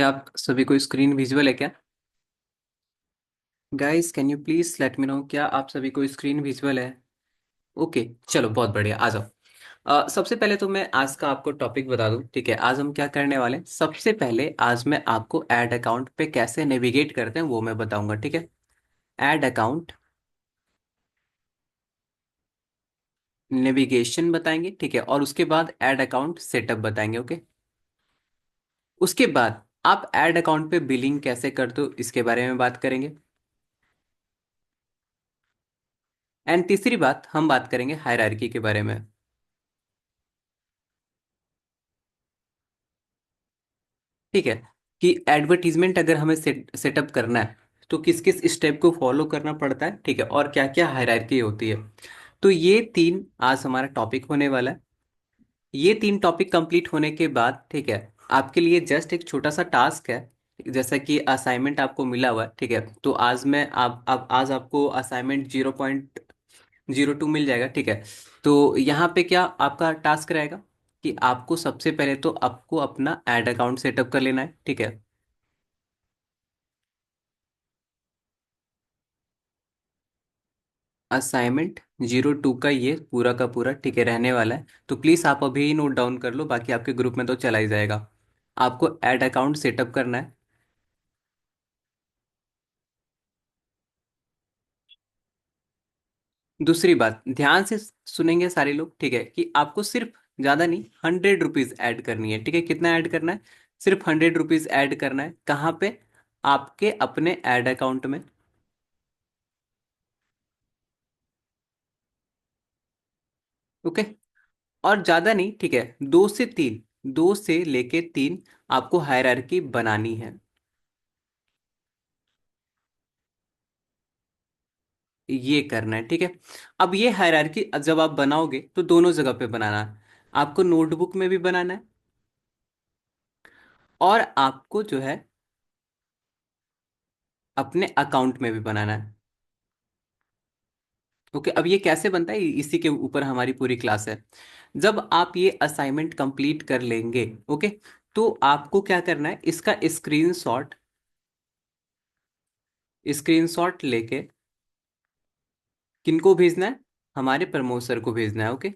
क्या आप सभी को स्क्रीन विजुअल है क्या? Guys can you please let me know, क्या आप सभी को स्क्रीन विजुअल है? ओके, चलो बहुत बढ़िया, आ जाओ। सबसे पहले तो मैं आज का आपको टॉपिक बता दूं, ठीक है। आज हम क्या करने वाले हैं, सबसे पहले आज मैं आपको ऐड अकाउंट पे कैसे नेविगेट करते हैं वो मैं बताऊंगा, ठीक है। ऐड अकाउंट नेविगेशन बताएंगे, ठीक है, और उसके बाद ऐड अकाउंट सेटअप बताएंगे, ओके। उसके बाद आप ऐड अकाउंट पे बिलिंग कैसे करते हो इसके बारे में बात करेंगे। एंड तीसरी बात हम बात करेंगे हायरार्की के बारे में। ठीक है, कि एडवर्टीजमेंट अगर हमें सेटअप करना है तो किस किस स्टेप को फॉलो करना पड़ता है, ठीक है, और क्या क्या हायरार्की होती है। तो ये तीन आज हमारा टॉपिक होने वाला है। ये तीन टॉपिक कंप्लीट होने के बाद, ठीक है, आपके लिए जस्ट एक छोटा सा टास्क है। जैसा कि असाइनमेंट आपको मिला हुआ है, ठीक है, तो आज मैं आप आज आपको असाइनमेंट 0.02 मिल जाएगा, ठीक है। तो यहाँ पे क्या आपका टास्क रहेगा कि आपको सबसे पहले तो आपको अपना एड अकाउंट सेटअप कर लेना है, ठीक है। असाइनमेंट 0.2 का ये पूरा का पूरा, ठीक है, रहने वाला है। तो प्लीज़ आप अभी ही नोट डाउन कर लो, बाकी आपके ग्रुप में तो चला ही जाएगा। आपको ऐड अकाउंट सेटअप करना है। दूसरी बात, ध्यान से सुनेंगे सारे लोग, ठीक है, कि आपको सिर्फ, ज़्यादा नहीं, 100 रुपीज़ ऐड करनी है, ठीक है। कितना ऐड करना है? सिर्फ 100 रुपीज़ ऐड करना है। कहाँ पे? आपके अपने ऐड अकाउंट में, ओके। और ज़्यादा नहीं, ठीक है, 2 से 3, 2 से लेके 3 आपको हायरार्की बनानी है। ये करना है, ठीक है। अब ये हायरार्की जब आप बनाओगे तो दोनों जगह पे बनाना है। आपको नोटबुक में भी बनाना है, और आपको जो है अपने अकाउंट में भी बनाना है, ओके। अब ये कैसे बनता है, इसी के ऊपर हमारी पूरी क्लास है। जब आप ये असाइनमेंट कंप्लीट कर लेंगे, ओके, तो आपको क्या करना है, इसका स्क्रीनशॉट लेके किनको भेजना है? हमारे प्रमोसर को भेजना है, ओके।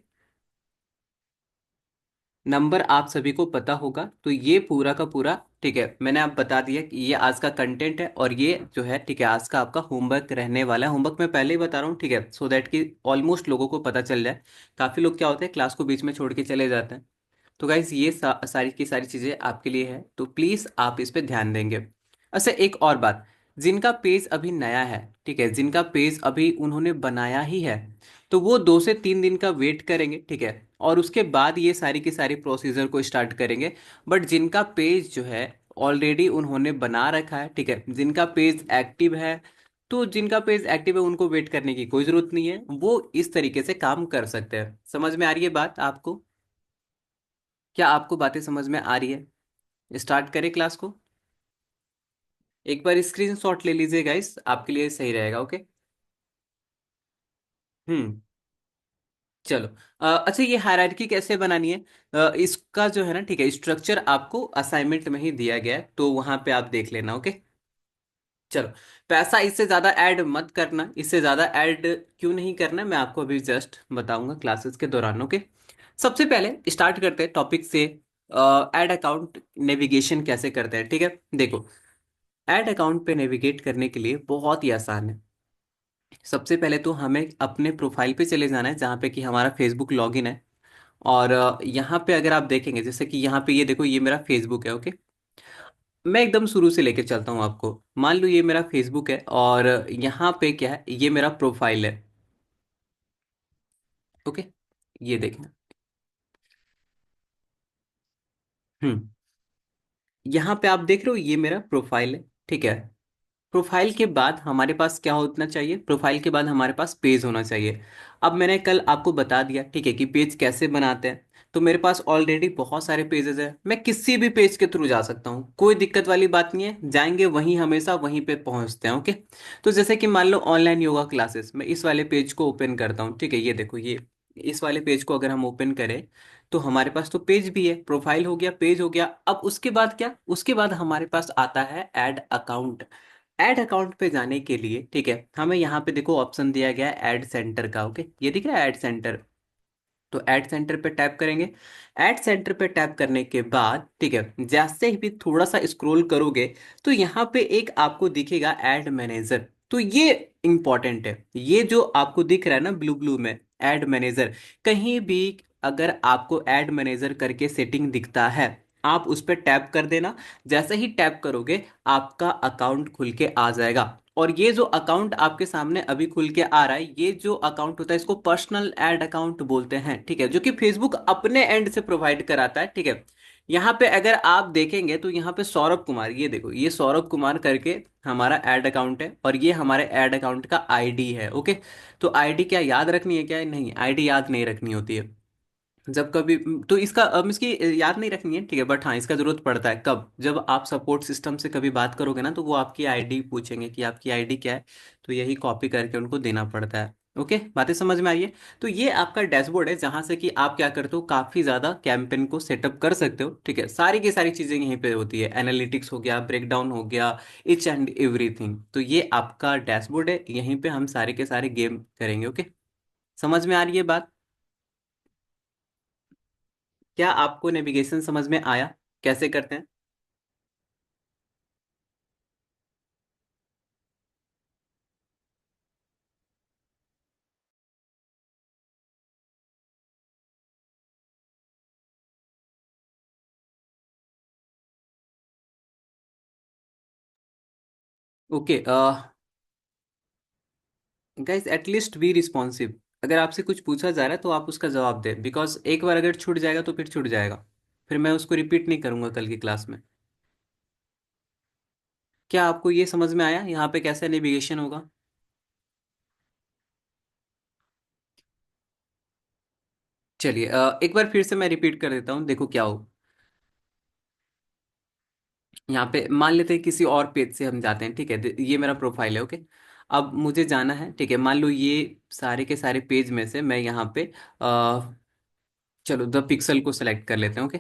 नंबर आप सभी को पता होगा, तो ये पूरा का पूरा, ठीक है, मैंने आप बता दिया कि ये आज का कंटेंट है, और ये जो है, ठीक है, आज का आपका होमवर्क रहने वाला है। होमवर्क मैं पहले ही बता रहा हूँ, ठीक है, सो दैट कि ऑलमोस्ट लोगों को पता चल जाए। काफ़ी लोग क्या होते हैं, क्लास को बीच में छोड़ के चले जाते हैं। तो गाइज ये सारी की सारी चीज़ें आपके लिए है, तो प्लीज़ आप इस पे ध्यान देंगे। अच्छा, एक और बात, जिनका पेज अभी नया है, ठीक है, जिनका पेज अभी उन्होंने बनाया ही है, तो वो 2 से 3 दिन का वेट करेंगे, ठीक है, और उसके बाद ये सारी की सारी प्रोसीजर को स्टार्ट करेंगे। बट जिनका पेज जो है ऑलरेडी उन्होंने बना रखा है, ठीक है, जिनका पेज एक्टिव है, तो जिनका पेज एक्टिव है उनको वेट करने की कोई जरूरत नहीं है, वो इस तरीके से काम कर सकते हैं। समझ में आ रही है बात आपको? क्या आपको बातें समझ में आ रही है? स्टार्ट करें क्लास को? एक बार स्क्रीनशॉट ले लीजिए गाइस, आपके लिए सही रहेगा, ओके। हम्म। चलो। अच्छा, ये हायरार्की कैसे बनानी है, इसका जो है ना, ठीक है, स्ट्रक्चर आपको असाइनमेंट में ही दिया गया है, तो वहां पे आप देख लेना, ओके। चलो। पैसा इससे ज्यादा ऐड मत करना, इससे ज्यादा ऐड क्यों नहीं करना मैं आपको अभी जस्ट बताऊंगा क्लासेस के दौरान, ओके। सबसे पहले स्टार्ट करते हैं टॉपिक से। ऐड अकाउंट नेविगेशन कैसे करते हैं, ठीक है। देखो, ऐड अकाउंट पे नेविगेट करने के लिए बहुत ही आसान है। सबसे पहले तो हमें अपने प्रोफाइल पे चले जाना है, जहाँ पे कि हमारा फेसबुक लॉगिन है। और यहाँ पे अगर आप देखेंगे, जैसे कि यहाँ पे ये देखो, ये मेरा फेसबुक है, ओके। मैं एकदम शुरू से लेके चलता हूँ आपको। मान लो ये मेरा फेसबुक है, और यहाँ पे क्या है, ये मेरा प्रोफाइल है, ओके। ये देखना। हम्म। यहाँ पे आप देख रहे हो, ये मेरा प्रोफाइल है, ठीक है। प्रोफाइल के बाद हमारे पास क्या होना चाहिए, प्रोफाइल के बाद हमारे पास पेज होना चाहिए। अब मैंने कल आपको बता दिया, ठीक है, कि पेज कैसे बनाते हैं। तो मेरे पास ऑलरेडी बहुत सारे पेजेस हैं, मैं किसी भी पेज के थ्रू जा सकता हूँ, कोई दिक्कत वाली बात नहीं है, जाएंगे वहीं, हमेशा वहीं पे पहुंचते हैं, ओके। तो जैसे कि मान लो ऑनलाइन योगा क्लासेस, मैं इस वाले पेज को ओपन करता हूँ, ठीक है, ये देखो, ये इस वाले पेज को अगर हम ओपन करें, तो हमारे पास तो पेज भी है, प्रोफाइल हो गया, पेज हो गया। अब उसके बाद क्या, उसके बाद हमारे पास आता है ऐड अकाउंट। ऐड अकाउंट पे जाने के लिए ठीक है, हमें यहाँ पे देखो ऑप्शन दिया गया है ऐड सेंटर का। ओके, ये दिख रहा है ऐड सेंटर। तो ऐड सेंटर पे टैप करेंगे। ऐड सेंटर पे टैप करने के बाद ठीक है, जैसे ही भी थोड़ा सा स्क्रॉल करोगे तो यहाँ पे एक आपको दिखेगा ऐड मैनेजर। तो ये इंपॉर्टेंट है, ये जो आपको दिख रहा है ना ब्लू ब्लू में, ऐड मैनेजर। कहीं भी अगर आपको ऐड मैनेजर करके सेटिंग दिखता है, आप उस पर टैप कर देना। जैसे ही टैप करोगे आपका अकाउंट खुल के आ जाएगा। और ये जो अकाउंट आपके सामने अभी खुल के आ रहा है, ये जो अकाउंट होता है इसको पर्सनल ऐड अकाउंट बोलते हैं, ठीक है, जो कि फेसबुक अपने एंड से प्रोवाइड कराता है, ठीक है। यहाँ पे अगर आप देखेंगे तो यहाँ पे सौरभ कुमार, ये देखो ये सौरभ कुमार करके हमारा ऐड अकाउंट है, और ये हमारे ऐड अकाउंट का आईडी है। ओके, तो आईडी क्या याद रखनी है क्या? नहीं, आईडी याद नहीं रखनी होती है जब कभी। तो इसका अब इसकी याद नहीं रखनी है, ठीक है, बट हाँ इसका जरूरत पड़ता है कब, जब आप सपोर्ट सिस्टम से कभी बात करोगे ना, तो वो आपकी आईडी पूछेंगे कि आपकी आईडी क्या है। तो यही कॉपी करके उनको देना पड़ता है। ओके, बातें समझ में आई है? तो ये आपका डैशबोर्ड है जहां से कि आप क्या करते हो, काफी ज्यादा कैंपेन को सेटअप कर सकते हो, ठीक है। सारी की सारी चीजें यहीं पे होती है, एनालिटिक्स हो गया, ब्रेकडाउन हो गया, इच एंड एवरीथिंग। तो ये आपका डैशबोर्ड है, यहीं पे हम सारे के सारे गेम करेंगे। ओके, समझ में आ रही है बात? क्या आपको नेविगेशन समझ में आया, कैसे करते हैं? Okay guys, at least be responsive. अगर आपसे कुछ पूछा जा रहा है तो आप उसका जवाब दें, बिकॉज एक बार अगर छूट जाएगा तो फिर छूट जाएगा, फिर मैं उसको रिपीट नहीं करूंगा कल की क्लास में। क्या आपको ये समझ में आया यहाँ पे कैसे नेविगेशन होगा? चलिए एक बार फिर से मैं रिपीट कर देता हूँ, देखो क्या हो। यहाँ पे मान लेते हैं किसी और पेज से हम जाते हैं, ठीक है, ये मेरा प्रोफाइल है। ओके, अब मुझे जाना है, ठीक है, मान लो ये सारे के सारे पेज में से मैं यहाँ पे चलो द पिक्सल को सेलेक्ट कर लेते हैं। ओके,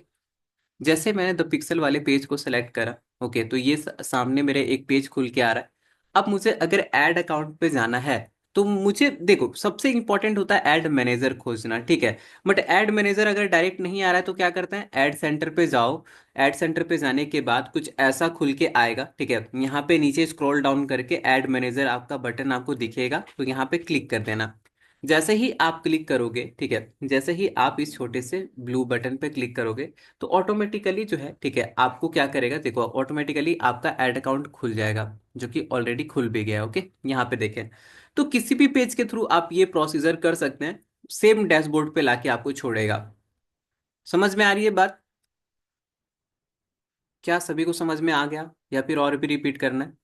जैसे मैंने द पिक्सल वाले पेज को सेलेक्ट करा, ओके, तो ये सामने मेरे एक पेज खुल के आ रहा है। अब मुझे अगर ऐड अकाउंट पे जाना है, तो मुझे देखो सबसे इंपॉर्टेंट होता है ऐड मैनेजर खोजना, ठीक है। बट ऐड मैनेजर अगर डायरेक्ट नहीं आ रहा है तो क्या करते हैं, ऐड सेंटर पे जाओ। ऐड सेंटर पे जाने के बाद कुछ ऐसा खुल के आएगा, ठीक है। यहाँ पे नीचे स्क्रॉल डाउन करके ऐड मैनेजर आपका बटन आपको दिखेगा, तो यहाँ पे क्लिक कर देना। जैसे ही आप क्लिक करोगे, ठीक है, जैसे ही आप इस छोटे से ब्लू बटन पे क्लिक करोगे, तो ऑटोमेटिकली जो है, ठीक है, आपको क्या करेगा, देखो ऑटोमेटिकली आपका ऐड अकाउंट खुल जाएगा, जो कि ऑलरेडी खुल भी गया है। ओके, यहाँ पे देखें, तो किसी भी पेज के थ्रू आप ये प्रोसीजर कर सकते हैं, सेम डैशबोर्ड पे लाके आपको छोड़ेगा। समझ में आ रही है बात? क्या सभी को समझ में आ गया, या फिर और भी रिपीट करना है?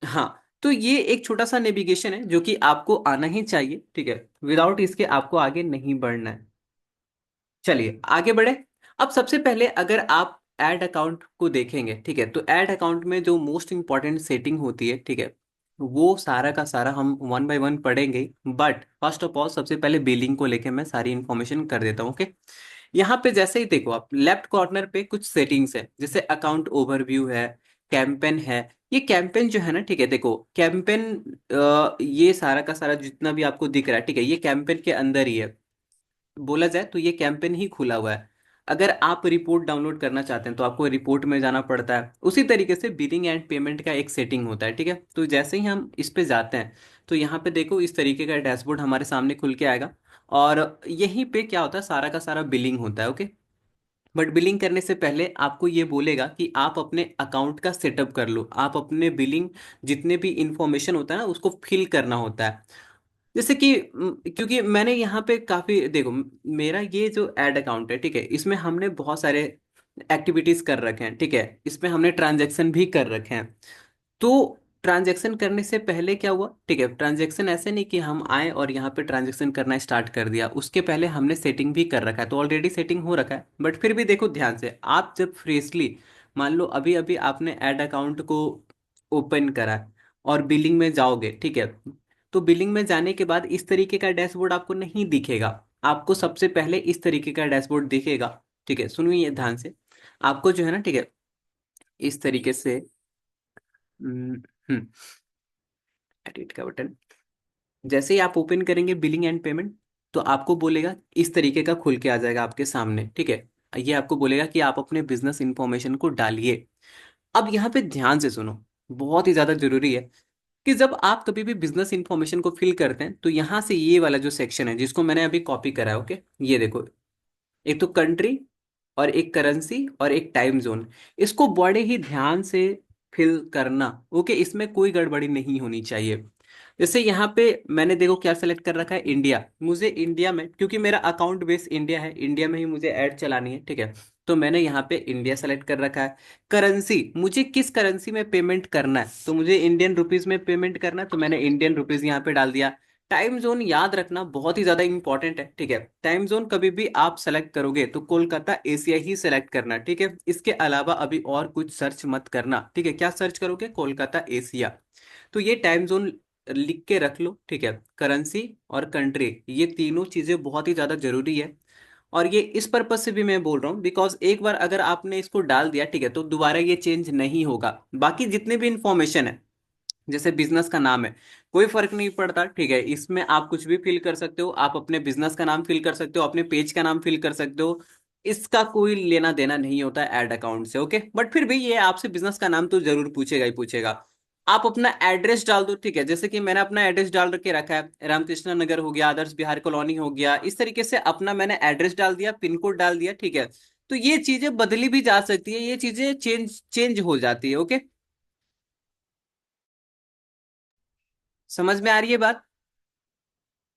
हाँ, तो ये एक छोटा सा नेविगेशन है जो कि आपको आना ही चाहिए, ठीक है, विदाउट इसके आपको आगे नहीं बढ़ना है। चलिए आगे बढ़े। अब सबसे पहले अगर आप ऐड अकाउंट को देखेंगे, ठीक है, तो ऐड अकाउंट में जो मोस्ट इंपॉर्टेंट सेटिंग होती है, ठीक है, वो सारा का सारा हम वन बाय वन पढ़ेंगे। बट फर्स्ट ऑफ ऑल सबसे पहले बिलिंग को लेके मैं सारी इन्फॉर्मेशन कर देता हूँ। ओके, यहाँ पे जैसे ही देखो आप लेफ्ट कॉर्नर पे कुछ सेटिंग्स है, जैसे अकाउंट ओवरव्यू है, कैंपेन है। ये कैंपेन जो है ना, ठीक है, देखो कैंपेन ये सारा का सारा जितना भी आपको दिख रहा है, ठीक है, ये कैंपेन के अंदर ही है। बोला जाए तो ये कैंपेन ही खुला हुआ है। अगर आप रिपोर्ट डाउनलोड करना चाहते हैं तो आपको रिपोर्ट में जाना पड़ता है। उसी तरीके से बिलिंग एंड पेमेंट का एक सेटिंग होता है, ठीक है। तो जैसे ही हम इस पे जाते हैं, तो यहाँ पे देखो इस तरीके का डैशबोर्ड हमारे सामने खुल के आएगा। और यहीं पे क्या होता है, सारा का सारा बिलिंग होता है। ओके, बट बिलिंग करने से पहले आपको ये बोलेगा कि आप अपने अकाउंट का सेटअप कर लो, आप अपने बिलिंग जितने भी इंफॉर्मेशन होता है ना उसको फिल करना होता है। जैसे कि क्योंकि मैंने यहाँ पे काफी देखो, मेरा ये जो एड अकाउंट है, ठीक है, इसमें हमने बहुत सारे एक्टिविटीज कर रखे हैं, ठीक है, इसमें हमने ट्रांजैक्शन भी कर रखे हैं। तो ट्रांजैक्शन करने से पहले क्या हुआ, ठीक है, ट्रांजैक्शन ऐसे नहीं कि हम आए और यहाँ पे ट्रांजैक्शन करना स्टार्ट कर दिया, उसके पहले हमने सेटिंग भी कर रखा है, तो ऑलरेडी सेटिंग हो रखा है। बट फिर भी देखो ध्यान से, आप जब फ्रेशली, मान लो अभी अभी आपने ऐड अकाउंट को ओपन करा है और बिलिंग में जाओगे, ठीक है, तो बिलिंग में जाने के बाद इस तरीके का डैशबोर्ड आपको नहीं दिखेगा। आपको सबसे पहले इस तरीके का डैशबोर्ड दिखेगा। ठीक है, सुनिए ध्यान से। आपको जो है ना, ठीक है, इस तरीके से एडिट का बटन जैसे ही आप ओपन करेंगे बिलिंग एंड पेमेंट, तो आपको बोलेगा इस तरीके का खुल के आ जाएगा आपके सामने। ठीक है, ये आपको बोलेगा कि आप अपने बिजनेस इंफॉर्मेशन को डालिए। अब यहाँ पे ध्यान से सुनो, बहुत ही ज्यादा जरूरी है कि जब आप कभी भी बिजनेस इंफॉर्मेशन को फिल करते हैं तो यहाँ से ये वाला जो सेक्शन है जिसको मैंने अभी कॉपी करा है, ओके, ये देखो, एक तो कंट्री और एक करेंसी और एक टाइम जोन, इसको बड़े ही ध्यान से फिल करना। ओके, इसमें कोई गड़बड़ी नहीं होनी चाहिए। जैसे यहाँ पे मैंने देखो क्या सेलेक्ट कर रखा है, इंडिया। मुझे इंडिया में, क्योंकि मेरा अकाउंट बेस इंडिया है, इंडिया में ही मुझे ऐड चलानी है। ठीक है, तो मैंने यहाँ पे इंडिया सेलेक्ट कर रखा है। करेंसी, मुझे किस करेंसी में पेमेंट करना है, तो मुझे इंडियन रुपीज में पेमेंट करना है, तो मैंने इंडियन रुपीज यहाँ पे डाल दिया। टाइम जोन याद रखना बहुत ही ज्यादा इंपॉर्टेंट है। ठीक है, टाइम जोन कभी भी आप सेलेक्ट करोगे तो कोलकाता एशिया ही सेलेक्ट करना। ठीक है, इसके अलावा अभी और कुछ सर्च मत करना। ठीक है, क्या सर्च करोगे, कोलकाता एशिया। तो ये टाइम जोन लिख के रख लो। ठीक है, करेंसी और कंट्री, ये तीनों चीजें बहुत ही ज्यादा जरूरी है। और ये इस पर्पज से भी मैं बोल रहा हूँ बिकॉज एक बार अगर आपने इसको डाल दिया, ठीक है, तो दोबारा ये चेंज नहीं होगा। बाकी जितने भी इंफॉर्मेशन है, जैसे बिजनेस का नाम है, कोई फर्क नहीं पड़ता। ठीक है, इसमें आप कुछ भी फिल कर सकते हो, आप अपने बिजनेस का नाम फिल कर सकते हो, अपने पेज का नाम फिल कर सकते हो। इसका कोई लेना देना नहीं होता है ऐड अकाउंट से। ओके, बट फिर भी ये आपसे बिजनेस का नाम तो जरूर पूछेगा ही पूछेगा। आप अपना एड्रेस डाल दो। ठीक है, जैसे कि मैंने अपना एड्रेस डाल के रखा है, रामकृष्ण नगर हो गया, आदर्श बिहार कॉलोनी हो गया, इस तरीके से अपना मैंने एड्रेस डाल दिया, पिन कोड डाल दिया। ठीक है, तो ये चीजें बदली भी जा सकती है, ये चीजें चेंज चेंज हो जाती है। ओके, समझ में आ रही है बात।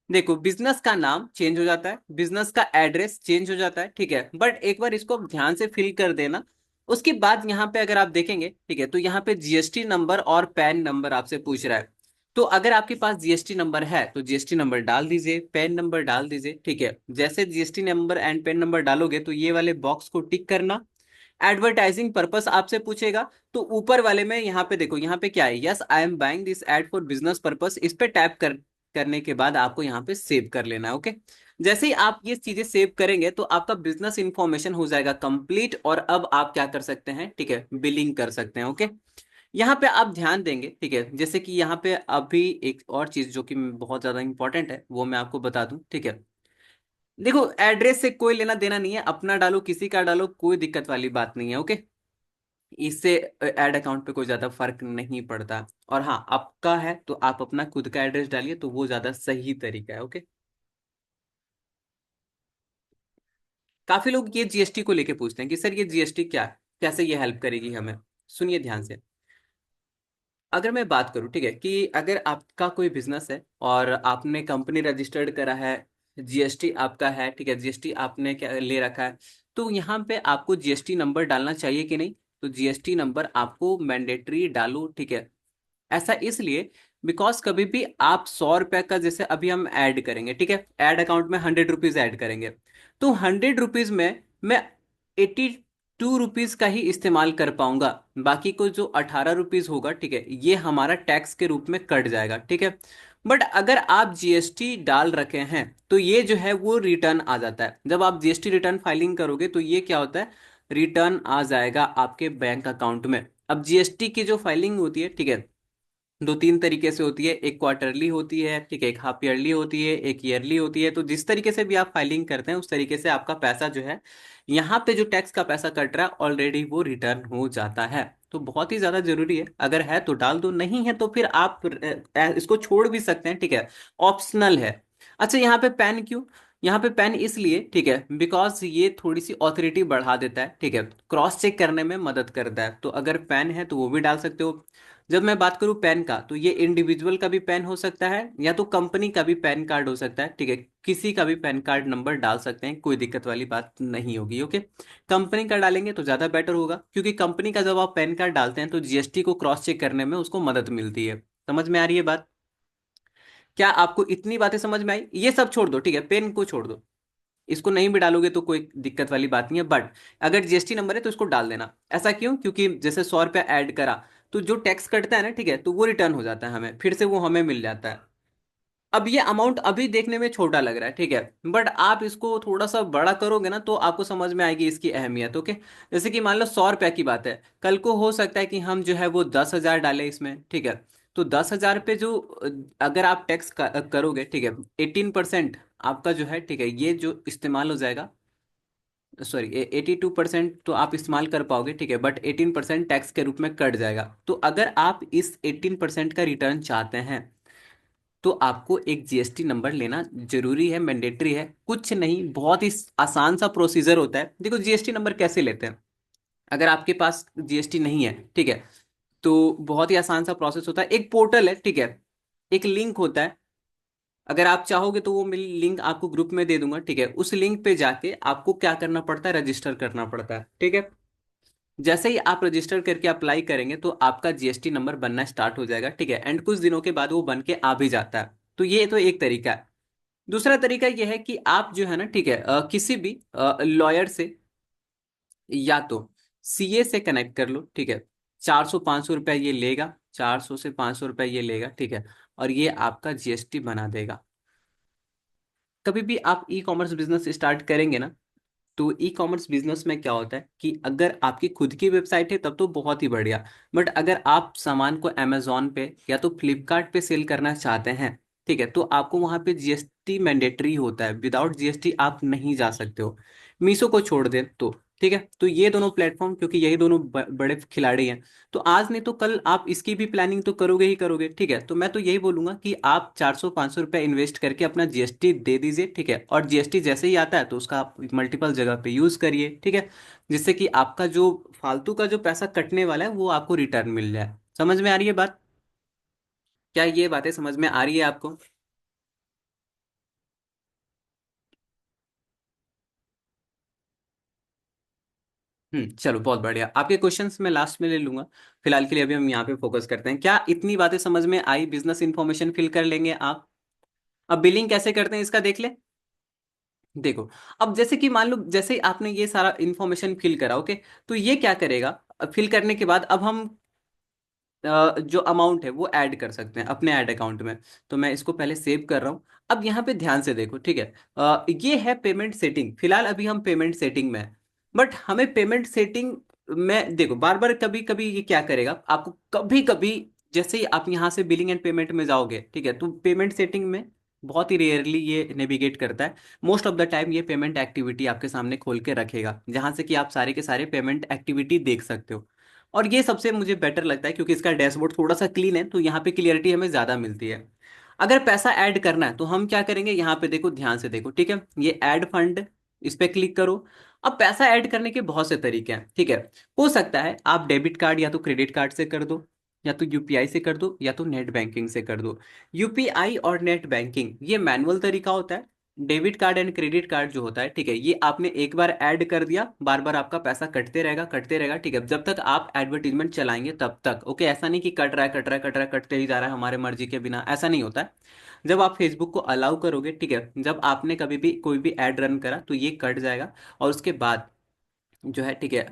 देखो, बिजनेस का नाम चेंज हो जाता है, बिजनेस का एड्रेस चेंज हो जाता है। ठीक है, बट एक बार इसको ध्यान से फिल कर देना। उसके बाद यहाँ पे अगर आप देखेंगे, ठीक है, तो यहाँ पे जीएसटी नंबर और पैन नंबर आपसे पूछ रहा है। तो अगर आपके पास जीएसटी नंबर है तो जीएसटी नंबर डाल दीजिए, पैन नंबर डाल दीजिए। ठीक है, जैसे GST number and pan number डालोगे तो ये वाले बॉक्स को टिक करना। एडवर्टाइजिंग पर्पस आपसे पूछेगा, तो ऊपर वाले में यहाँ पे देखो, यहाँ पे क्या है, yes I am buying this ad for business purpose, इस पे टैप करने के बाद आपको यहाँ पे सेव कर लेना है। ओके, जैसे ही आप ये चीजें सेव करेंगे तो आपका बिजनेस इंफॉर्मेशन हो जाएगा कंप्लीट, और अब आप क्या कर सकते हैं, ठीक है, बिलिंग कर सकते हैं। ओके, यहाँ पे आप ध्यान देंगे। ठीक है, जैसे कि यहाँ पे अभी एक और चीज जो कि बहुत ज्यादा इंपॉर्टेंट है वो मैं आपको बता दूं। ठीक है, देखो, एड्रेस से कोई लेना देना नहीं है, अपना डालो किसी का डालो, कोई दिक्कत वाली बात नहीं है। ओके, इससे ऐड अकाउंट पे कोई ज्यादा फर्क नहीं पड़ता। और हाँ, आपका है तो आप अपना खुद का एड्रेस डालिए, तो वो ज्यादा सही तरीका है। ओके, काफी लोग ये जीएसटी को लेके पूछते हैं कि सर ये जीएसटी क्या है, कैसे ये हेल्प करेगी हमें। सुनिए ध्यान से। अगर मैं बात करूं, ठीक है, कि अगर आपका कोई बिजनेस है और आपने कंपनी रजिस्टर्ड करा है, जीएसटी आपका है, ठीक है, जीएसटी आपने क्या ले रखा है, तो यहाँ पे आपको जीएसटी नंबर डालना चाहिए कि नहीं। तो जीएसटी नंबर आपको मैंडेटरी डालो। ठीक है, ऐसा इसलिए बिकॉज कभी भी आप 100 रुपए का, जैसे अभी हम ऐड करेंगे, ठीक है, ऐड अकाउंट में 100 रुपीज ऐड करेंगे, तो 100 रुपीज में मैं 82 रुपीज का ही इस्तेमाल कर पाऊंगा। बाकी को जो 18 रुपीज होगा, ठीक है, ये हमारा टैक्स के रूप में कट जाएगा। ठीक है, बट अगर आप जीएसटी डाल रखे हैं तो ये जो है वो रिटर्न आ जाता है। जब आप जीएसटी रिटर्न फाइलिंग करोगे तो ये क्या होता है, रिटर्न आ जाएगा आपके बैंक अकाउंट में। अब जीएसटी की जो फाइलिंग होती है, ठीक है, दो तीन तरीके से होती है, एक क्वार्टरली होती है, ठीक है, एक हाफ ईयरली होती है, एक ईयरली होती है। तो जिस तरीके से भी आप फाइलिंग करते हैं उस तरीके से आपका पैसा जो है, यहाँ पे जो टैक्स का पैसा कट रहा है ऑलरेडी वो रिटर्न हो जाता है। तो बहुत ही ज्यादा जरूरी है, अगर है तो डाल दो, नहीं है तो फिर आप इसको छोड़ भी सकते हैं। ठीक है, ऑप्शनल है। अच्छा, यहाँ पे पैन क्यों, यहाँ पे पैन इसलिए, ठीक है, बिकॉज ये थोड़ी सी ऑथोरिटी बढ़ा देता है। ठीक है, क्रॉस चेक करने में मदद करता है, तो अगर पैन है तो वो भी डाल सकते हो। जब मैं बात करूं पैन का, तो ये इंडिविजुअल का भी पैन हो सकता है या तो कंपनी का भी पैन कार्ड हो सकता है। ठीक है, किसी का भी पैन कार्ड नंबर डाल सकते हैं, कोई दिक्कत वाली बात नहीं होगी। ओके, कंपनी का डालेंगे तो ज्यादा बेटर होगा, क्योंकि कंपनी का जब आप पैन कार्ड डालते हैं तो जीएसटी को क्रॉस चेक करने में उसको मदद मिलती है। समझ में आ रही है बात। क्या आपको इतनी बातें समझ में आई, ये सब छोड़ दो। ठीक है, पेन को छोड़ दो, इसको नहीं भी डालोगे तो कोई दिक्कत वाली बात नहीं है, बट अगर जीएसटी नंबर है तो इसको डाल देना। ऐसा क्यों, क्योंकि जैसे 100 रुपया ऐड करा तो जो टैक्स कटता है ना, ठीक है, तो वो रिटर्न हो जाता है हमें, फिर से वो हमें मिल जाता है। अब ये अमाउंट अभी देखने में छोटा लग रहा है, ठीक है, बट आप इसको थोड़ा सा बड़ा करोगे ना तो आपको समझ में आएगी इसकी अहमियत। ओके, जैसे कि मान लो 100 रुपया की बात है, कल को हो सकता है कि हम जो है वो 10,000 डालें इसमें, ठीक है। तो 10,000 पे जो अगर आप टैक्स करोगे, ठीक है, 18% आपका जो है, ठीक है, ये जो इस्तेमाल हो जाएगा, सॉरी 82% तो आप इस्तेमाल कर पाओगे, ठीक है, बट 18% टैक्स के रूप में कट जाएगा। तो अगर आप इस 18% का रिटर्न चाहते हैं तो आपको एक जीएसटी नंबर लेना जरूरी है, मैंडेटरी है। कुछ नहीं, बहुत ही आसान सा प्रोसीजर होता है। देखो जीएसटी नंबर कैसे लेते हैं, अगर आपके पास जीएसटी नहीं है, ठीक है, तो बहुत ही आसान सा प्रोसेस होता है। एक पोर्टल है, ठीक है, एक लिंक होता है, अगर आप चाहोगे तो वो मैं लिंक आपको ग्रुप में दे दूंगा, ठीक है। उस लिंक पे जाके आपको क्या करना पड़ता है, रजिस्टर करना पड़ता है, ठीक है। जैसे ही आप रजिस्टर करके अप्लाई करेंगे तो आपका जीएसटी नंबर बनना स्टार्ट हो जाएगा, ठीक है, एंड कुछ दिनों के बाद वो बन के आ भी जाता है। तो ये तो एक तरीका है। दूसरा तरीका यह है कि आप जो है ना, ठीक है, किसी भी लॉयर से या तो सीए से कनेक्ट कर लो, ठीक है। 400-500 रुपया ये लेगा, 400 से 500 रुपया ये लेगा, ठीक है, और ये आपका जीएसटी बना देगा। कभी भी आप ई कॉमर्स बिजनेस स्टार्ट करेंगे ना, तो ई कॉमर्स बिजनेस में क्या होता है कि अगर आपकी खुद की वेबसाइट है तब तो बहुत ही बढ़िया, बट अगर आप सामान को अमेजोन पे या तो फ्लिपकार्ट पे सेल करना चाहते हैं, ठीक है, तो आपको वहां पे जीएसटी मैंडेटरी होता है, विदाउट जीएसटी आप नहीं जा सकते हो। मीशो को छोड़ दें तो, ठीक है, तो ये दोनों प्लेटफॉर्म, क्योंकि यही दोनों बड़े खिलाड़ी हैं, तो आज नहीं तो कल आप इसकी भी प्लानिंग तो करोगे ही करोगे, ठीक है। तो मैं तो यही बोलूंगा कि आप 400-500 रुपये इन्वेस्ट करके अपना जीएसटी दे दीजिए, ठीक है, और जीएसटी जैसे ही आता है तो उसका आप मल्टीपल जगह पे यूज करिए, ठीक है, जिससे कि आपका जो फालतू का जो पैसा कटने वाला है वो आपको रिटर्न मिल जाए। समझ में आ रही है बात? क्या ये बातें समझ में आ रही है आपको? चलो बहुत बढ़िया, आपके क्वेश्चंस मैं लास्ट में ले लूंगा। फिलहाल के लिए अभी हम यहाँ पे फोकस करते हैं। क्या इतनी बातें समझ में आई? बिजनेस इंफॉर्मेशन फिल कर लेंगे आप? अब बिलिंग कैसे करते हैं इसका देख ले। देखो, अब जैसे कि मान लो जैसे ही आपने ये सारा इंफॉर्मेशन फिल करा, ओके, तो ये क्या करेगा, फिल करने के बाद अब हम जो अमाउंट है वो ऐड कर सकते हैं अपने ऐड अकाउंट में। तो मैं इसको पहले सेव कर रहा हूँ। अब यहाँ पे ध्यान से देखो, ठीक है, ये है पेमेंट सेटिंग। फिलहाल अभी हम पेमेंट सेटिंग में हैं, बट हमें पेमेंट सेटिंग में देखो बार बार कभी कभी ये क्या करेगा आपको, कभी कभी जैसे ही आप यहाँ से बिलिंग एंड पेमेंट में जाओगे, ठीक है, तो पेमेंट सेटिंग में बहुत ही रेयरली ये नेविगेट करता है। मोस्ट ऑफ द टाइम ये पेमेंट एक्टिविटी आपके सामने खोल के रखेगा, जहां से कि आप सारे के सारे पेमेंट एक्टिविटी देख सकते हो। और ये सबसे मुझे बेटर लगता है क्योंकि इसका डैशबोर्ड थोड़ा सा क्लीन है, तो यहाँ पे क्लियरिटी हमें ज्यादा मिलती है। अगर पैसा ऐड करना है तो हम क्या करेंगे, यहाँ पे देखो, ध्यान से देखो, ठीक है, ये ऐड फंड, इस पे क्लिक करो। अब पैसा ऐड करने के बहुत से तरीके हैं, ठीक है। हो सकता है आप डेबिट कार्ड या तो क्रेडिट कार्ड से कर दो, या तो यूपीआई से कर दो, या तो नेट बैंकिंग से कर दो। यूपीआई और नेट बैंकिंग ये मैनुअल तरीका होता है। Debit card and credit card जो होता है, ठीक है, ये आपने एक बार ऐड कर दिया, बार बार आपका पैसा कटते रहेगा कटते रहेगा, ठीक है, जब तक आप एडवर्टीजमेंट चलाएंगे तब तक। ओके, ऐसा नहीं कि कट रहा है कट रहा है कट रहा है कटते ही जा रहा है हमारे मर्जी के बिना, ऐसा नहीं होता है। जब आप फेसबुक को अलाउ करोगे, ठीक है, जब आपने कभी भी कोई भी ऐड रन करा तो ये कट जाएगा। और उसके बाद जो है, ठीक है,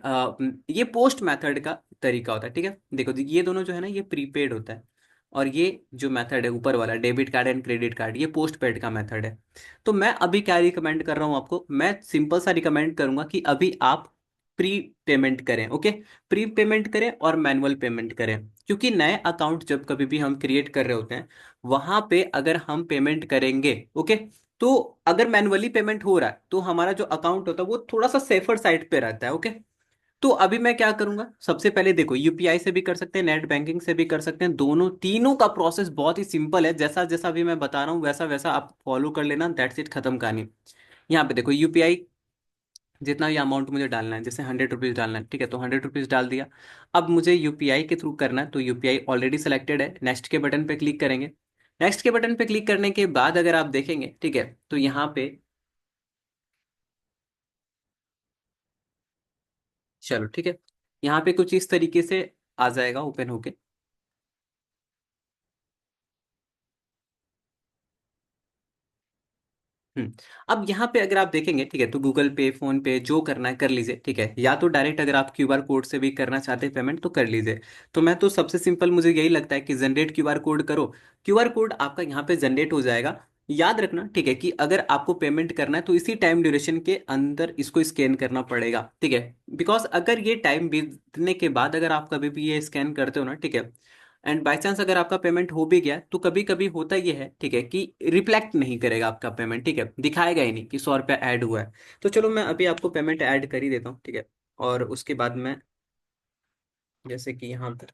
ये पोस्ट मेथड का तरीका होता है, ठीक है। देखो ये दोनों जो है ना, ये प्रीपेड होता है, और ये जो मेथड है ऊपर वाला debit card and credit card, ये पोस्ट पेड का मेथड है। तो मैं अभी क्या रिकमेंड कर रहा हूँ आपको, मैं सिंपल सा रिकमेंड करूंगा कि अभी आप प्री पेमेंट करें। ओके, प्री पेमेंट करें और मैनुअल पेमेंट करें, क्योंकि नए अकाउंट जब कभी भी हम क्रिएट कर रहे होते हैं, वहां पे अगर हम पेमेंट करेंगे, ओके, तो अगर मैनुअली पेमेंट हो रहा है तो हमारा जो अकाउंट होता है वो थोड़ा सा सेफर साइड पे रहता है। ओके, तो अभी मैं क्या करूंगा, सबसे पहले देखो यूपीआई से भी कर सकते हैं, नेट बैंकिंग से भी कर सकते हैं, दोनों तीनों का प्रोसेस बहुत ही सिंपल है, जैसा जैसा अभी मैं बता रहा हूँ वैसा वैसा आप फॉलो कर लेना, दैट्स इट, खत्म कहानी। यहाँ पे देखो यूपीआई, जितना भी अमाउंट मुझे डालना है, जैसे 100 रुपीज़ डालना है, ठीक है, तो 100 रुपीज़ डाल दिया। अब मुझे यूपीआई के थ्रू करना है, तो यूपीआई ऑलरेडी सेलेक्टेड है, नेक्स्ट के बटन पे क्लिक करेंगे। नेक्स्ट के बटन पे क्लिक करने के बाद अगर आप देखेंगे, ठीक है, तो यहाँ पे चलो ठीक है, यहाँ पे कुछ इस तरीके से आ जाएगा ओपन होके। हम्म। अब यहाँ पे अगर आप देखेंगे, ठीक है, तो गूगल पे, फोन पे, जो करना है कर लीजिए, ठीक है, या तो डायरेक्ट अगर आप क्यूआर कोड से भी करना चाहते हैं पेमेंट तो कर लीजिए। तो मैं तो सबसे सिंपल मुझे यही लगता है कि जनरेट क्यूआर कोड करो। क्यूआर कोड आपका यहाँ पे जनरेट हो जाएगा। याद रखना, ठीक है, कि अगर आपको पेमेंट करना है तो इसी टाइम ड्यूरेशन के अंदर इसको स्कैन करना पड़ेगा, ठीक है। बिकॉज अगर ये टाइम बीतने के बाद अगर आप कभी भी ये स्कैन करते हो ना, ठीक है, एंड बाई चांस अगर आपका पेमेंट हो भी गया तो कभी कभी होता ये है, ठीक है, कि रिफ्लेक्ट नहीं करेगा आपका पेमेंट, ठीक है, दिखाएगा ही नहीं कि 100 रुपया ऐड हुआ है। तो चलो मैं अभी आपको पेमेंट ऐड कर ही देता हूँ, ठीक है। और उसके बाद में जैसे कि यहाँ पर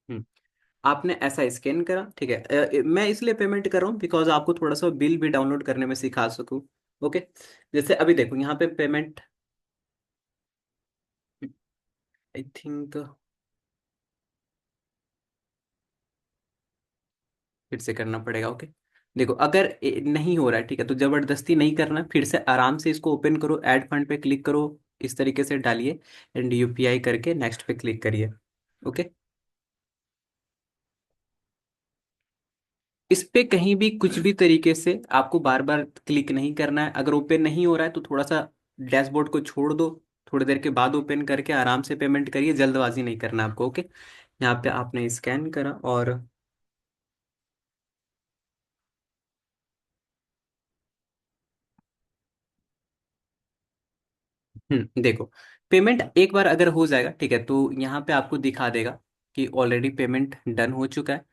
हम्म, आपने ऐसा स्कैन करा, ठीक है। मैं इसलिए पेमेंट कर रहा हूँ बिकॉज आपको थोड़ा सा बिल भी डाउनलोड करने में सिखा सकूँ। ओके। जैसे अभी देखो यहाँ पे पेमेंट, आई थिंक फिर से करना पड़ेगा। ओके। देखो अगर नहीं हो रहा है, ठीक है, तो जबरदस्ती नहीं करना, फिर से आराम से इसको ओपन करो, ऐड फंड पे क्लिक करो, इस तरीके से डालिए एंड यूपीआई करके नेक्स्ट पे क्लिक करिए। ओके। इस पे कहीं भी कुछ भी तरीके से आपको बार बार क्लिक नहीं करना है। अगर ओपन नहीं हो रहा है तो थोड़ा सा डैशबोर्ड को छोड़ दो, थोड़ी देर के बाद ओपन करके आराम से पेमेंट करिए, जल्दबाजी नहीं करना आपको। ओके। यहाँ पे आपने स्कैन करा और देखो पेमेंट एक बार अगर हो जाएगा, ठीक है, तो यहाँ पे आपको दिखा देगा कि ऑलरेडी पेमेंट डन हो चुका है।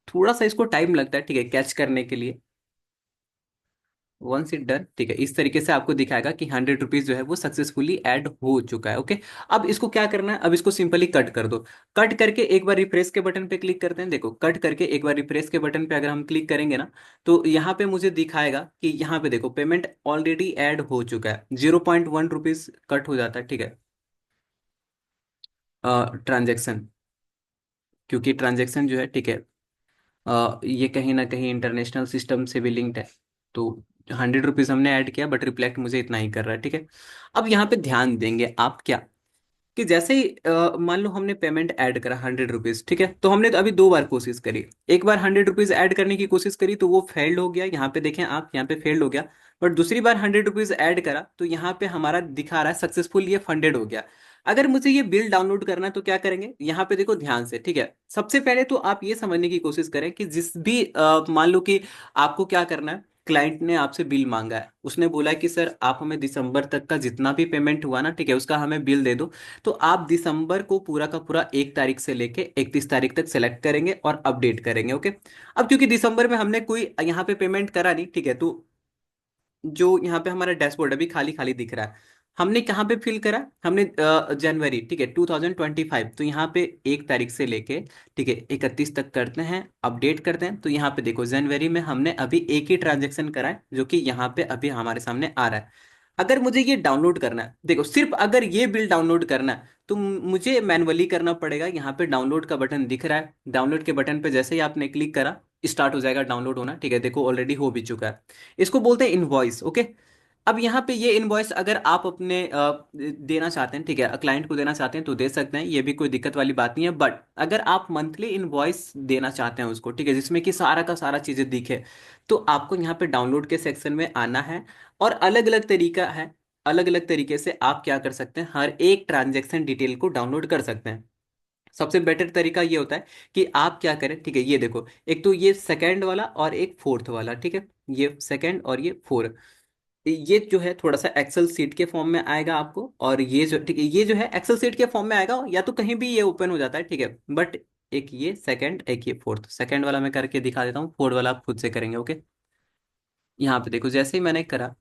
थोड़ा सा इसको टाइम लगता है, ठीक है, कैच करने के लिए। वंस इट डन, ठीक है, इस तरीके से आपको दिखाएगा कि 100 रुपीज जो है वो सक्सेसफुली ऐड हो चुका है। ओके। अब इसको क्या करना है, अब इसको सिंपली कट कर दो। कट करके एक बार रिफ्रेश के बटन पे क्लिक करते हैं। देखो कट करके एक बार रिफ्रेश के बटन पे अगर हम क्लिक करेंगे ना, तो यहाँ पे मुझे दिखाएगा कि यहाँ पे देखो पेमेंट ऑलरेडी ऐड हो चुका है, 0.1 रुपीज कट हो जाता है, ठीक है, ट्रांजेक्शन। क्योंकि ट्रांजेक्शन जो है, ठीक है, ये कहीं ना कहीं इंटरनेशनल सिस्टम से भी लिंक्ड है। तो 100 रुपीज हमने ऐड किया बट रिफ्लेक्ट मुझे इतना ही कर रहा है, ठीक है। अब यहाँ पे ध्यान देंगे आप क्या, कि जैसे ही मान लो हमने पेमेंट ऐड करा 100 रुपीज, ठीक है, तो हमने तो अभी दो बार कोशिश करी। एक बार 100 रुपीज ऐड करने की कोशिश करी तो वो फेल्ड हो गया, यहाँ पे देखें आप, यहाँ पे फेल्ड हो गया। बट दूसरी बार 100 रुपीज ऐड करा तो यहाँ पे हमारा दिखा रहा है सक्सेसफुल, ये फंडेड हो गया। अगर मुझे ये बिल डाउनलोड करना है तो क्या करेंगे, यहाँ पे देखो ध्यान से, ठीक है। सबसे पहले तो आप ये समझने की कोशिश करें कि जिस भी मान लो कि आपको क्या करना है, क्लाइंट ने आपसे बिल मांगा है, उसने बोला है कि सर आप हमें दिसंबर तक का जितना भी पेमेंट हुआ ना, ठीक है, उसका हमें बिल दे दो। तो आप दिसंबर को पूरा का पूरा 1 तारीख से लेके 31 तारीख तक सेलेक्ट करेंगे और अपडेट करेंगे। ओके। अब क्योंकि दिसंबर में हमने कोई यहाँ पे पेमेंट करा नहीं, ठीक है, तो जो यहाँ पे हमारा डैशबोर्ड अभी खाली खाली दिख रहा है। हमने कहाँ पे फिल करा, हमने जनवरी, ठीक है, 2025, तो यहाँ पे 1 तारीख से लेके, ठीक है, 31 तक करते हैं, अपडेट करते हैं। तो यहाँ पे देखो जनवरी में हमने अभी एक ही ट्रांजेक्शन करा है जो कि यहाँ पे अभी हमारे सामने आ रहा है। अगर मुझे ये डाउनलोड करना है, देखो सिर्फ अगर ये बिल डाउनलोड करना है तो मुझे मैनुअली करना पड़ेगा। यहाँ पे डाउनलोड का बटन दिख रहा है, डाउनलोड के बटन पे जैसे ही आपने क्लिक करा स्टार्ट हो जाएगा डाउनलोड होना, ठीक है, देखो ऑलरेडी हो भी चुका है। इसको बोलते हैं इनवॉइस। ओके। अब यहाँ पे ये इनवॉइस अगर आप अपने देना चाहते हैं, ठीक है, क्लाइंट को देना चाहते हैं तो दे सकते हैं, ये भी कोई दिक्कत वाली बात नहीं है। बट अगर आप मंथली इनवॉइस देना चाहते हैं उसको, ठीक है, जिसमें कि सारा का सारा चीजें दिखे, तो आपको यहाँ पे डाउनलोड के सेक्शन में आना है। और अलग अलग तरीका है, अलग अलग तरीके से आप क्या कर सकते हैं, हर एक ट्रांजेक्शन डिटेल को डाउनलोड कर सकते हैं। सबसे बेटर तरीका ये होता है कि आप क्या करें, ठीक है, ये देखो, एक तो ये सेकंड वाला और एक फोर्थ वाला, ठीक है, ये सेकंड और ये फोर्थ, ये जो है थोड़ा सा एक्सेल सीट के फॉर्म में आएगा आपको। और ये जो, ठीक है, ये जो है एक्सेल सीट के फॉर्म में आएगा, या तो कहीं भी ये ओपन हो जाता है, ठीक है। बट एक ये सेकंड, एक ये फोर्थ, सेकंड वाला मैं करके दिखा देता हूँ, फोर्थ वाला आप खुद से करेंगे। ओके। यहाँ पे देखो जैसे ही मैंने करा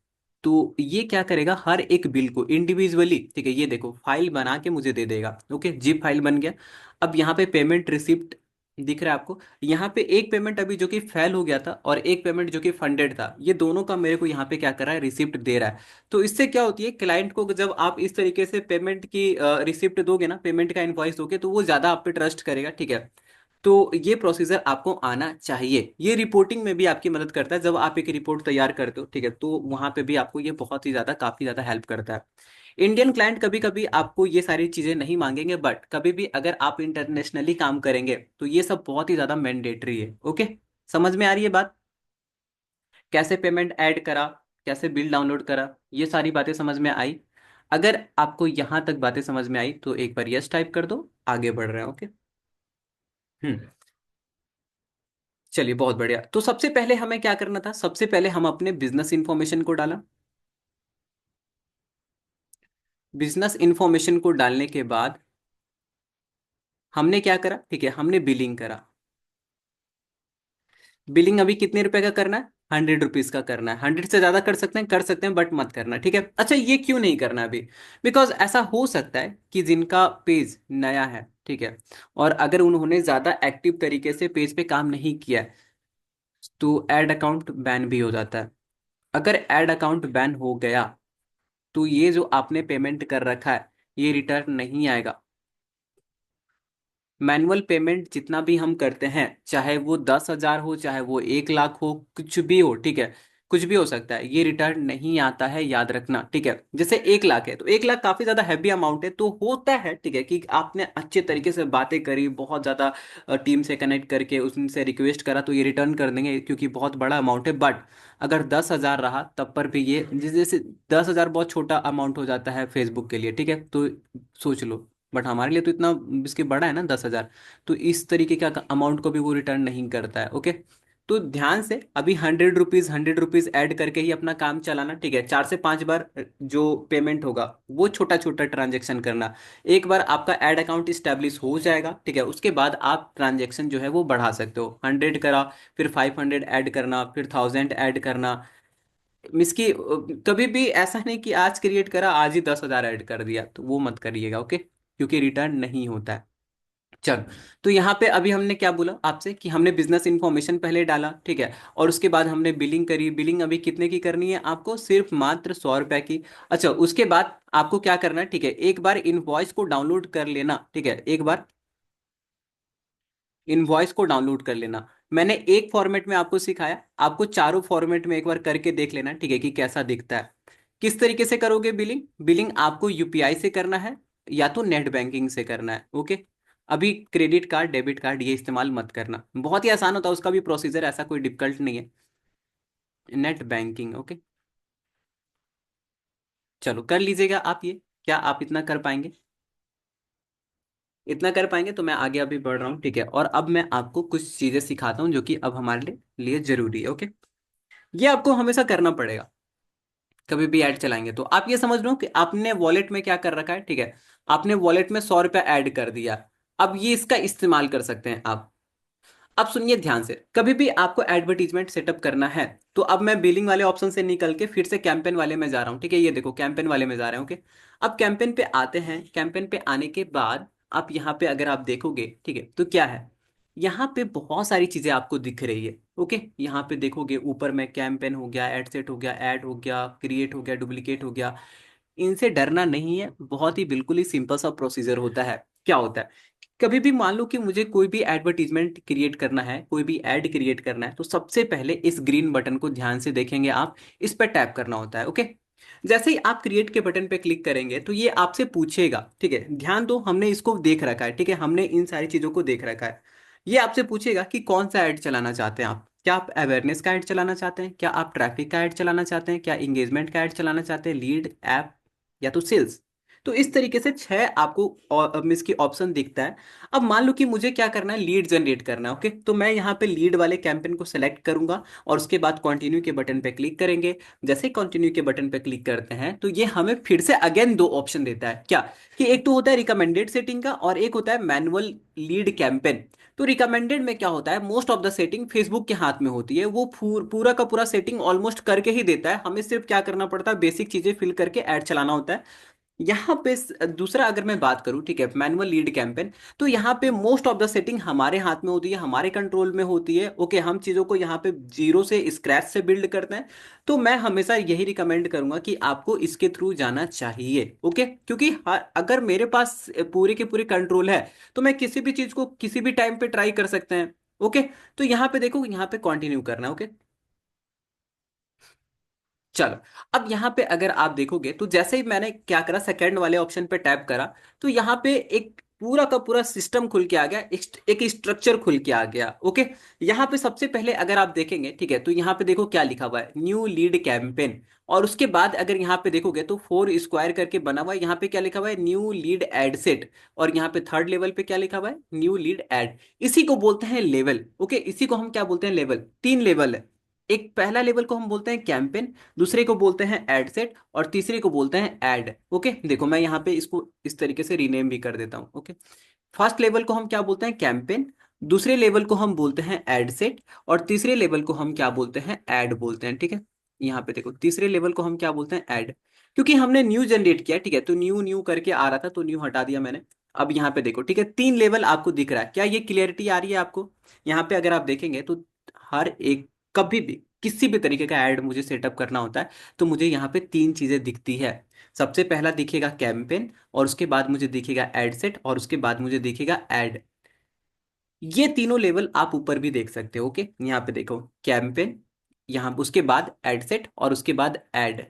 तो ये क्या करेगा, हर एक बिल को इंडिविजुअली, ठीक है, ये देखो फाइल बना के मुझे दे देगा। ओके, जिप फाइल बन गया। अब यहाँ पे पेमेंट रिसिप्ट दिख रहा है आपको, यहाँ पे एक पेमेंट अभी जो कि फेल हो गया था और एक पेमेंट जो कि फंडेड था, ये दोनों का मेरे को यहाँ पे क्या कर रहा है, रिसिप्ट दे रहा है। तो इससे क्या होती है, क्लाइंट को जब आप इस तरीके से पेमेंट की रिसिप्ट दोगे ना, पेमेंट का इनवॉइस दोगे, तो वो ज्यादा आप पे ट्रस्ट करेगा, ठीक है। तो ये प्रोसीजर आपको आना चाहिए। ये रिपोर्टिंग में भी आपकी मदद करता है, जब आप एक रिपोर्ट तैयार करते हो, ठीक है, तो वहां पे भी आपको ये बहुत ही ज्यादा, काफी ज्यादा हेल्प करता है। इंडियन क्लाइंट कभी कभी आपको ये सारी चीजें नहीं मांगेंगे, बट कभी भी अगर आप इंटरनेशनली काम करेंगे तो ये सब बहुत ही ज्यादा मैंडेटरी है। ओके। समझ में आ रही है बात? कैसे पेमेंट ऐड करा, कैसे बिल डाउनलोड करा, ये सारी बातें समझ में आई? अगर आपको यहां तक बातें समझ में आई तो एक बार यस टाइप कर दो, आगे बढ़ रहे हैं, ओके। हम्म। चलिए बहुत बढ़िया। तो सबसे पहले हमें क्या करना था, सबसे पहले हम अपने बिजनेस इंफॉर्मेशन को डाला। बिजनेस इंफॉर्मेशन को डालने के बाद हमने क्या करा, ठीक है, हमने बिलिंग करा। बिलिंग अभी कितने रुपए का करना है, 100 रुपीज का करना है। 100 से ज्यादा कर सकते हैं बट मत करना, ठीक है। अच्छा ये क्यों नहीं करना अभी? बिकॉज ऐसा हो सकता है कि जिनका पेज नया है, ठीक है, और अगर उन्होंने ज्यादा एक्टिव तरीके से पेज पे काम नहीं किया है तो एड अकाउंट बैन भी हो जाता है। अगर एड अकाउंट बैन हो गया तो ये जो आपने पेमेंट कर रखा है ये रिटर्न नहीं आएगा। मैनुअल पेमेंट जितना भी हम करते हैं, चाहे वो 10,000 हो, चाहे वो 1 लाख हो, कुछ भी हो, ठीक है, कुछ भी हो सकता है, ये रिटर्न नहीं आता है, याद रखना, ठीक है। जैसे 1 लाख है तो 1 लाख काफी ज्यादा हैवी अमाउंट है, तो होता है, ठीक है, कि आपने अच्छे तरीके से बातें करी, बहुत ज्यादा टीम से कनेक्ट करके उनसे रिक्वेस्ट करा तो ये रिटर्न कर देंगे क्योंकि बहुत बड़ा अमाउंट है। बट अगर 10,000 रहा तब पर भी ये जैसे 10,000 बहुत छोटा अमाउंट हो जाता है फेसबुक के लिए, ठीक है, तो सोच लो। बट हमारे लिए तो इतना इसके बड़ा है ना 10,000, तो इस तरीके का अमाउंट को भी वो रिटर्न नहीं करता है, ओके। तो ध्यान से अभी 100 रुपीज ऐड करके ही अपना काम चलाना, ठीक है। 4 से 5 बार जो पेमेंट होगा वो छोटा छोटा ट्रांजेक्शन करना। एक बार आपका ऐड अकाउंट स्टैब्लिश हो जाएगा, ठीक है, उसके बाद आप ट्रांजेक्शन जो है वो बढ़ा सकते हो। 100 करा, फिर 500 ऐड करना, फिर 1000 ऐड करना। मिसकी कभी भी ऐसा नहीं कि आज क्रिएट करा आज ही 10,000 ऐड कर दिया, तो वो मत करिएगा, ओके, क्योंकि रिटर्न नहीं होता है। चलो, तो यहाँ पे अभी हमने क्या बोला आपसे कि हमने बिजनेस इंफॉर्मेशन पहले डाला, ठीक है, और उसके बाद हमने बिलिंग करी। बिलिंग अभी कितने की करनी है आपको, सिर्फ मात्र 100 रुपए की। अच्छा उसके बाद आपको क्या करना है, ठीक है, एक बार इनवॉइस को डाउनलोड कर लेना, ठीक है, एक बार इनवॉइस को डाउनलोड कर लेना। मैंने एक फॉर्मेट में आपको सिखाया, आपको चारों फॉर्मेट में एक बार करके देख लेना, ठीक है, कि कैसा दिखता है। किस तरीके से करोगे बिलिंग, बिलिंग आपको यूपीआई से करना है या तो नेट बैंकिंग से करना है, ओके। अभी क्रेडिट कार्ड डेबिट कार्ड ये इस्तेमाल मत करना, बहुत ही आसान होता है उसका भी प्रोसीजर, ऐसा कोई डिफिकल्ट नहीं है। Net banking, okay. चलो कर लीजिएगा आप ये, क्या आप इतना कर पाएंगे? इतना कर पाएंगे तो मैं आगे अभी बढ़ रहा हूँ, ठीक है। और अब मैं आपको कुछ चीजें सिखाता हूँ जो कि अब हमारे लिए जरूरी है, ओके। ये आपको हमेशा करना पड़ेगा कभी भी ऐड चलाएंगे तो। आप ये समझ लो कि आपने वॉलेट में क्या कर रखा है, ठीक है, आपने वॉलेट में 100 रुपया ऐड कर दिया। अब ये इसका इस्तेमाल कर सकते हैं आप। अब सुनिए ध्यान से, कभी भी आपको एडवर्टीजमेंट सेटअप करना है तो अब मैं बिलिंग वाले ऑप्शन से निकल के फिर से कैंपेन वाले में जा रहा हूँ, ठीक है, ये देखो कैंपेन वाले में जा रहे हैं, ओके। अब कैंपेन पे आते हैं, कैंपेन पे आने के बाद आप यहाँ पे अगर आप देखोगे, ठीक है, तो क्या है, यहाँ पे बहुत सारी चीजें आपको दिख रही है, ओके। यहाँ पे देखोगे ऊपर में कैंपेन हो गया, एड सेट हो गया, ऐड हो गया, क्रिएट हो गया, डुप्लीकेट हो गया। इनसे डरना नहीं है, बहुत ही बिल्कुल ही सिंपल सा प्रोसीजर होता है। क्या होता है, कभी भी मान लो कि मुझे कोई भी एडवर्टीजमेंट क्रिएट करना है, कोई भी ऐड क्रिएट करना है, तो सबसे पहले इस ग्रीन बटन को ध्यान से देखेंगे आप, इस पर टैप करना होता है, ओके। जैसे ही आप क्रिएट के बटन पे क्लिक करेंगे तो ये आपसे पूछेगा, ठीक है, ध्यान दो, हमने इसको देख रखा है, ठीक है, हमने इन सारी चीजों को देख रखा है। ये आपसे पूछेगा कि कौन सा ऐड चलाना चाहते हैं आप, क्या आप अवेयरनेस का ऐड चलाना चाहते हैं, क्या आप ट्रैफिक का ऐड चलाना चाहते हैं, क्या इंगेजमेंट का ऐड चलाना चाहते हैं, लीड ऐप या तो सेल्स। तो इस तरीके से 6 आपको इसकी ऑप्शन दिखता है। अब मान लो कि मुझे क्या करना है, लीड जनरेट करना है, ओके, तो मैं यहाँ पे लीड वाले कैंपेन को सेलेक्ट करूंगा और उसके बाद कंटिन्यू के बटन पे क्लिक करेंगे। जैसे ही कंटिन्यू के बटन पे क्लिक करते हैं तो ये हमें फिर से अगेन दो ऑप्शन देता है, क्या, कि एक तो होता है रिकमेंडेड सेटिंग का और एक होता है मैनुअल लीड कैंपेन। तो रिकमेंडेड में क्या होता है, most of the setting Facebook के हाथ में होती है, वो पूरा का पूरा सेटिंग ऑलमोस्ट करके ही देता है, हमें सिर्फ क्या करना पड़ता है, बेसिक चीजें फिल करके ऐड चलाना होता है। यहाँ पे दूसरा अगर मैं बात करूं, ठीक है, मैनुअल लीड कैंपेन, तो यहाँ पे मोस्ट ऑफ द सेटिंग हमारे हाथ में होती है, हमारे कंट्रोल में होती है, ओके। हम चीज़ों को यहाँ पे जीरो से स्क्रैच से बिल्ड करते हैं। तो मैं हमेशा यही रिकमेंड करूंगा कि आपको इसके थ्रू जाना चाहिए, ओके, क्योंकि अगर मेरे पास पूरे के पूरे कंट्रोल है तो मैं किसी भी चीज़ को किसी भी टाइम पे ट्राई कर सकते हैं, ओके। तो यहाँ पे देखो, यहाँ पे कंटिन्यू करना, ओके। चलो, अब यहाँ पे अगर आप देखोगे तो जैसे ही मैंने क्या करा, सेकंड वाले ऑप्शन पे टैप करा, तो यहाँ पे एक पूरा का पूरा सिस्टम खुल के आ गया, एक स्ट्रक्चर खुल के आ गया। ओके, यहाँ पे सबसे पहले अगर आप देखेंगे, ठीक है, तो यहाँ पे देखो क्या लिखा हुआ है, न्यू लीड कैंपेन। और उसके बाद अगर यहाँ पे देखोगे तो 4 स्क्वायर करके बना हुआ है, यहाँ पे क्या लिखा हुआ है, न्यू लीड एड सेट। और यहाँ पे थर्ड लेवल पे क्या लिखा हुआ है, न्यू लीड एड। इसी को बोलते हैं लेवल। ओके, इसी को हम क्या बोलते हैं, लेवल। 3 लेवल है। एक पहला लेवल को हम बोलते हैं कैंपेन, दूसरे को बोलते हैं एड सेट, और तीसरे को बोलते हैं ऐड। ओके, देखो मैं यहाँ पे इसको इस तरीके से रीनेम भी कर देता हूँ। ओके, फर्स्ट लेवल को हम क्या बोलते हैं, कैंपेन। दूसरे लेवल को हम बोलते हैं एड सेट, और तीसरे लेवल को हम क्या बोलते हैं, ऐड बोलते हैं। ठीक है, यहाँ पे देखो तीसरे लेवल को हम क्या बोलते हैं, ऐड। क्योंकि हमने न्यू जनरेट किया, ठीक है, तो न्यू न्यू करके आ रहा था तो न्यू हटा दिया मैंने। अब यहाँ पे देखो, ठीक है, 3 लेवल आपको दिख रहा है, क्या ये क्लियरिटी आ रही है आपको? यहाँ पे अगर आप देखेंगे तो हर एक, कभी भी किसी भी तरीके का ऐड मुझे सेटअप करना होता है तो मुझे यहाँ पे 3 चीजें दिखती है। सबसे पहला दिखेगा कैंपेन, और उसके बाद मुझे दिखेगा एड सेट, और उसके बाद मुझे दिखेगा ऐड। ये तीनों लेवल आप ऊपर भी देख सकते हो। ओके, यहाँ पे देखो कैंपेन, यहाँ उसके बाद एड सेट, और उसके बाद ऐड।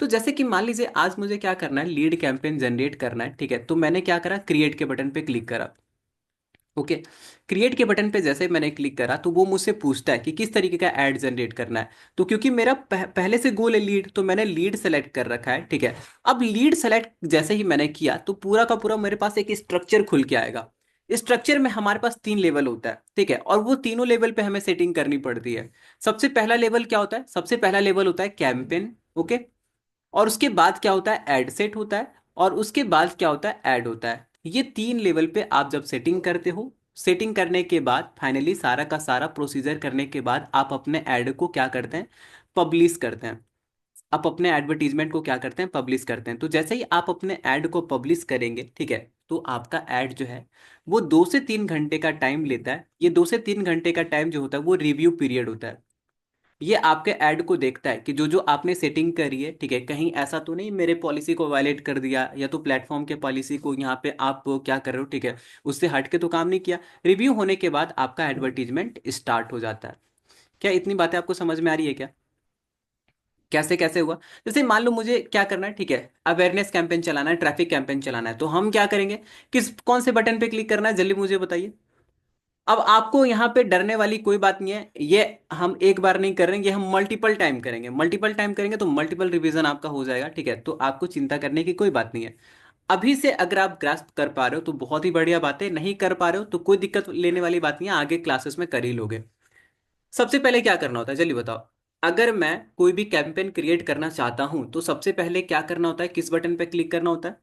तो जैसे कि मान लीजिए आज मुझे क्या करना है, लीड कैंपेन जनरेट करना है, ठीक है, तो मैंने क्या करा, क्रिएट के बटन पे क्लिक करा। ओके, क्रिएट के बटन पे जैसे मैंने क्लिक करा तो वो मुझसे पूछता है कि किस तरीके का ऐड जनरेट करना है। तो क्योंकि मेरा पहले से गोल है लीड, तो मैंने लीड सेलेक्ट कर रखा है। ठीक है, अब लीड सेलेक्ट जैसे ही मैंने किया तो पूरा का पूरा मेरे पास एक स्ट्रक्चर खुल के आएगा। स्ट्रक्चर में हमारे पास 3 लेवल होता है, ठीक है, और वो तीनों लेवल पे हमें सेटिंग करनी पड़ती है। सबसे पहला लेवल क्या होता है, सबसे पहला लेवल होता है कैंपेन। ओके, और उसके बाद क्या होता है, ऐड सेट होता है, और उसके बाद क्या होता है, ऐड होता है। ये 3 लेवल पे आप जब सेटिंग करते हो, सेटिंग करने के बाद फाइनली सारा का सारा प्रोसीजर करने के बाद आप अपने ऐड को क्या करते हैं, पब्लिश करते हैं। आप अपने एडवर्टीजमेंट को क्या करते हैं, पब्लिश करते हैं। तो जैसे ही आप अपने ऐड को पब्लिश करेंगे, ठीक है, तो आपका ऐड जो है वो 2 से 3 घंटे का टाइम लेता है। ये 2 से 3 घंटे का टाइम जो होता है वो रिव्यू पीरियड होता है। ये आपके ऐड को देखता है कि जो जो आपने सेटिंग करी है, ठीक है, कहीं ऐसा तो नहीं मेरे पॉलिसी को वायलेट कर दिया, या तो प्लेटफॉर्म के पॉलिसी को यहाँ पे आप क्या कर रहे हो, ठीक है, उससे हट के तो काम नहीं किया। रिव्यू होने के बाद आपका एडवर्टीजमेंट स्टार्ट हो जाता है। क्या इतनी बातें आपको समझ में आ रही है क्या, कैसे कैसे हुआ? जैसे मान लो मुझे क्या करना है, ठीक है, अवेयरनेस कैंपेन चलाना है, ट्रैफिक कैंपेन चलाना है, तो हम क्या करेंगे, किस कौन से बटन पे क्लिक करना है, जल्दी मुझे बताइए। अब आपको यहाँ पे डरने वाली कोई बात नहीं है, ये हम एक बार नहीं कर रहे हैं, ये हम मल्टीपल टाइम करेंगे। मल्टीपल टाइम करेंगे तो मल्टीपल रिवीजन आपका हो जाएगा। ठीक है, तो आपको चिंता करने की कोई बात नहीं है। अभी से अगर आप ग्रास्प कर पा रहे हो तो बहुत ही बढ़िया बात है, नहीं कर पा रहे हो तो कोई दिक्कत लेने वाली बात नहीं है, आगे क्लासेस में कर ही लोगे। सबसे पहले क्या करना होता है, चलिए बताओ। अगर मैं कोई भी कैंपेन क्रिएट करना चाहता हूं तो सबसे पहले क्या करना होता है, किस बटन पे क्लिक करना होता है,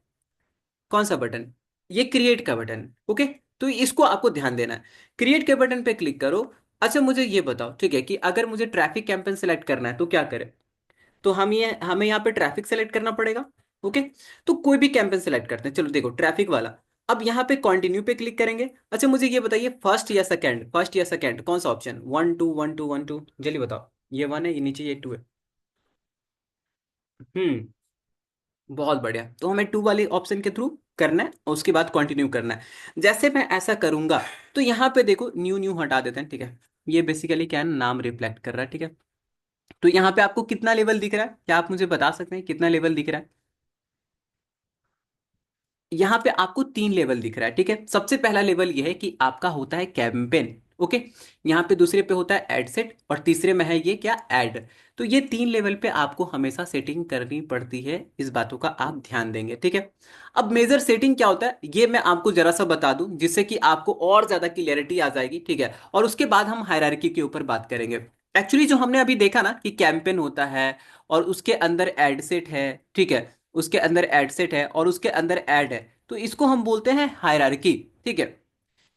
कौन सा बटन, ये क्रिएट का बटन। ओके, तो इसको आपको ध्यान देना है, क्रिएट के बटन पे क्लिक करो। अच्छा मुझे ये बताओ, ठीक है, कि अगर मुझे ट्रैफिक कैंपेन सेलेक्ट करना है तो क्या करें, तो हमें यहाँ पे ट्रैफिक सेलेक्ट करना पड़ेगा। ओके, तो कोई भी कैंपेन सेलेक्ट करते हैं, चलो देखो ट्रैफिक वाला। अब यहाँ पे कंटिन्यू पे क्लिक करेंगे। अच्छा मुझे ये बताइए, फर्स्ट या सेकंड कौन सा ऑप्शन, 1 2 1 2 1 2, जल्दी बताओ। ये 1 है, ये नीचे ये 2 है। हम्म, बहुत बढ़िया, तो हमें 2 वाले ऑप्शन के थ्रू करना है और उसके बाद कंटिन्यू करना है। जैसे मैं ऐसा करूंगा तो यहाँ पे देखो न्यू न्यू हटा देते हैं। ठीक है, ये बेसिकली क्या है, नाम रिफ्लेक्ट कर रहा है। ठीक है, तो यहाँ पे आपको कितना लेवल दिख रहा है, क्या आप मुझे बता सकते हैं कितना लेवल दिख रहा है? यहाँ पे आपको 3 लेवल दिख रहा है। ठीक है, सबसे पहला लेवल ये है कि आपका होता है कैंपेन। ओके, यहाँ पे दूसरे पे होता है एड सेट, और तीसरे में है ये क्या, ऐड। तो ये 3 लेवल पे आपको हमेशा सेटिंग करनी पड़ती है, इस बातों का आप ध्यान देंगे। ठीक है, अब मेजर सेटिंग क्या होता है ये मैं आपको जरा सा बता दूं, जिससे कि आपको और ज्यादा क्लियरिटी आ जाएगी। ठीक है, और उसके बाद हम हायरार्की के ऊपर बात करेंगे। एक्चुअली जो हमने अभी देखा ना कि कैंपेन होता है, और उसके अंदर एड सेट है, ठीक है, उसके अंदर एड सेट है, और उसके अंदर ऐड है, तो इसको हम बोलते हैं हायरार्की। ठीक है,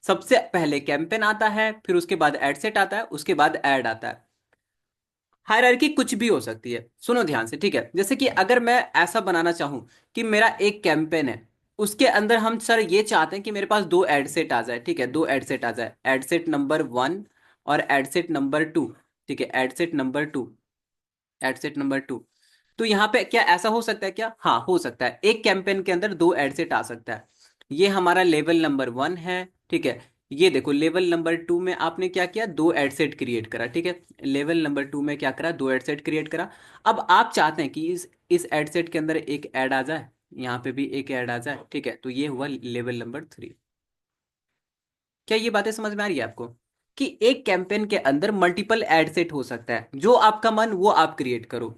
सबसे पहले कैंपेन आता है, फिर उसके बाद एड सेट आता है, उसके बाद ऐड आता है। हायरार्की कुछ भी हो सकती है, सुनो ध्यान से। ठीक है, जैसे कि अगर मैं ऐसा बनाना चाहूं कि मेरा एक कैंपेन है, उसके अंदर हम सर ये चाहते हैं कि मेरे पास 2 एड सेट आ जाए। ठीक है, 2 एड सेट आ जाए, एड सेट नंबर 1 और एड सेट नंबर 2। ठीक है, एड सेट नंबर 2। तो यहाँ पे क्या ऐसा हो सकता है क्या, हाँ हो सकता है, एक कैंपेन के अंदर 2 एड सेट आ सकता है। ये हमारा लेवल नंबर 1 है। ठीक है, ये देखो लेवल नंबर 2 में आपने क्या किया, 2 एड सेट क्रिएट करा। ठीक है, लेवल नंबर 2 में क्या करा, 2 एड सेट क्रिएट करा। अब आप चाहते हैं कि इस एड सेट के अंदर एक ऐड आ जाए, यहाँ पे भी एक ऐड आ जाए। ठीक है, तो ये हुआ लेवल नंबर 3। क्या ये बातें समझ में आ रही है आपको? कि एक कैंपेन के अंदर मल्टीपल एड सेट हो सकता है, जो आपका मन वो आप क्रिएट करो।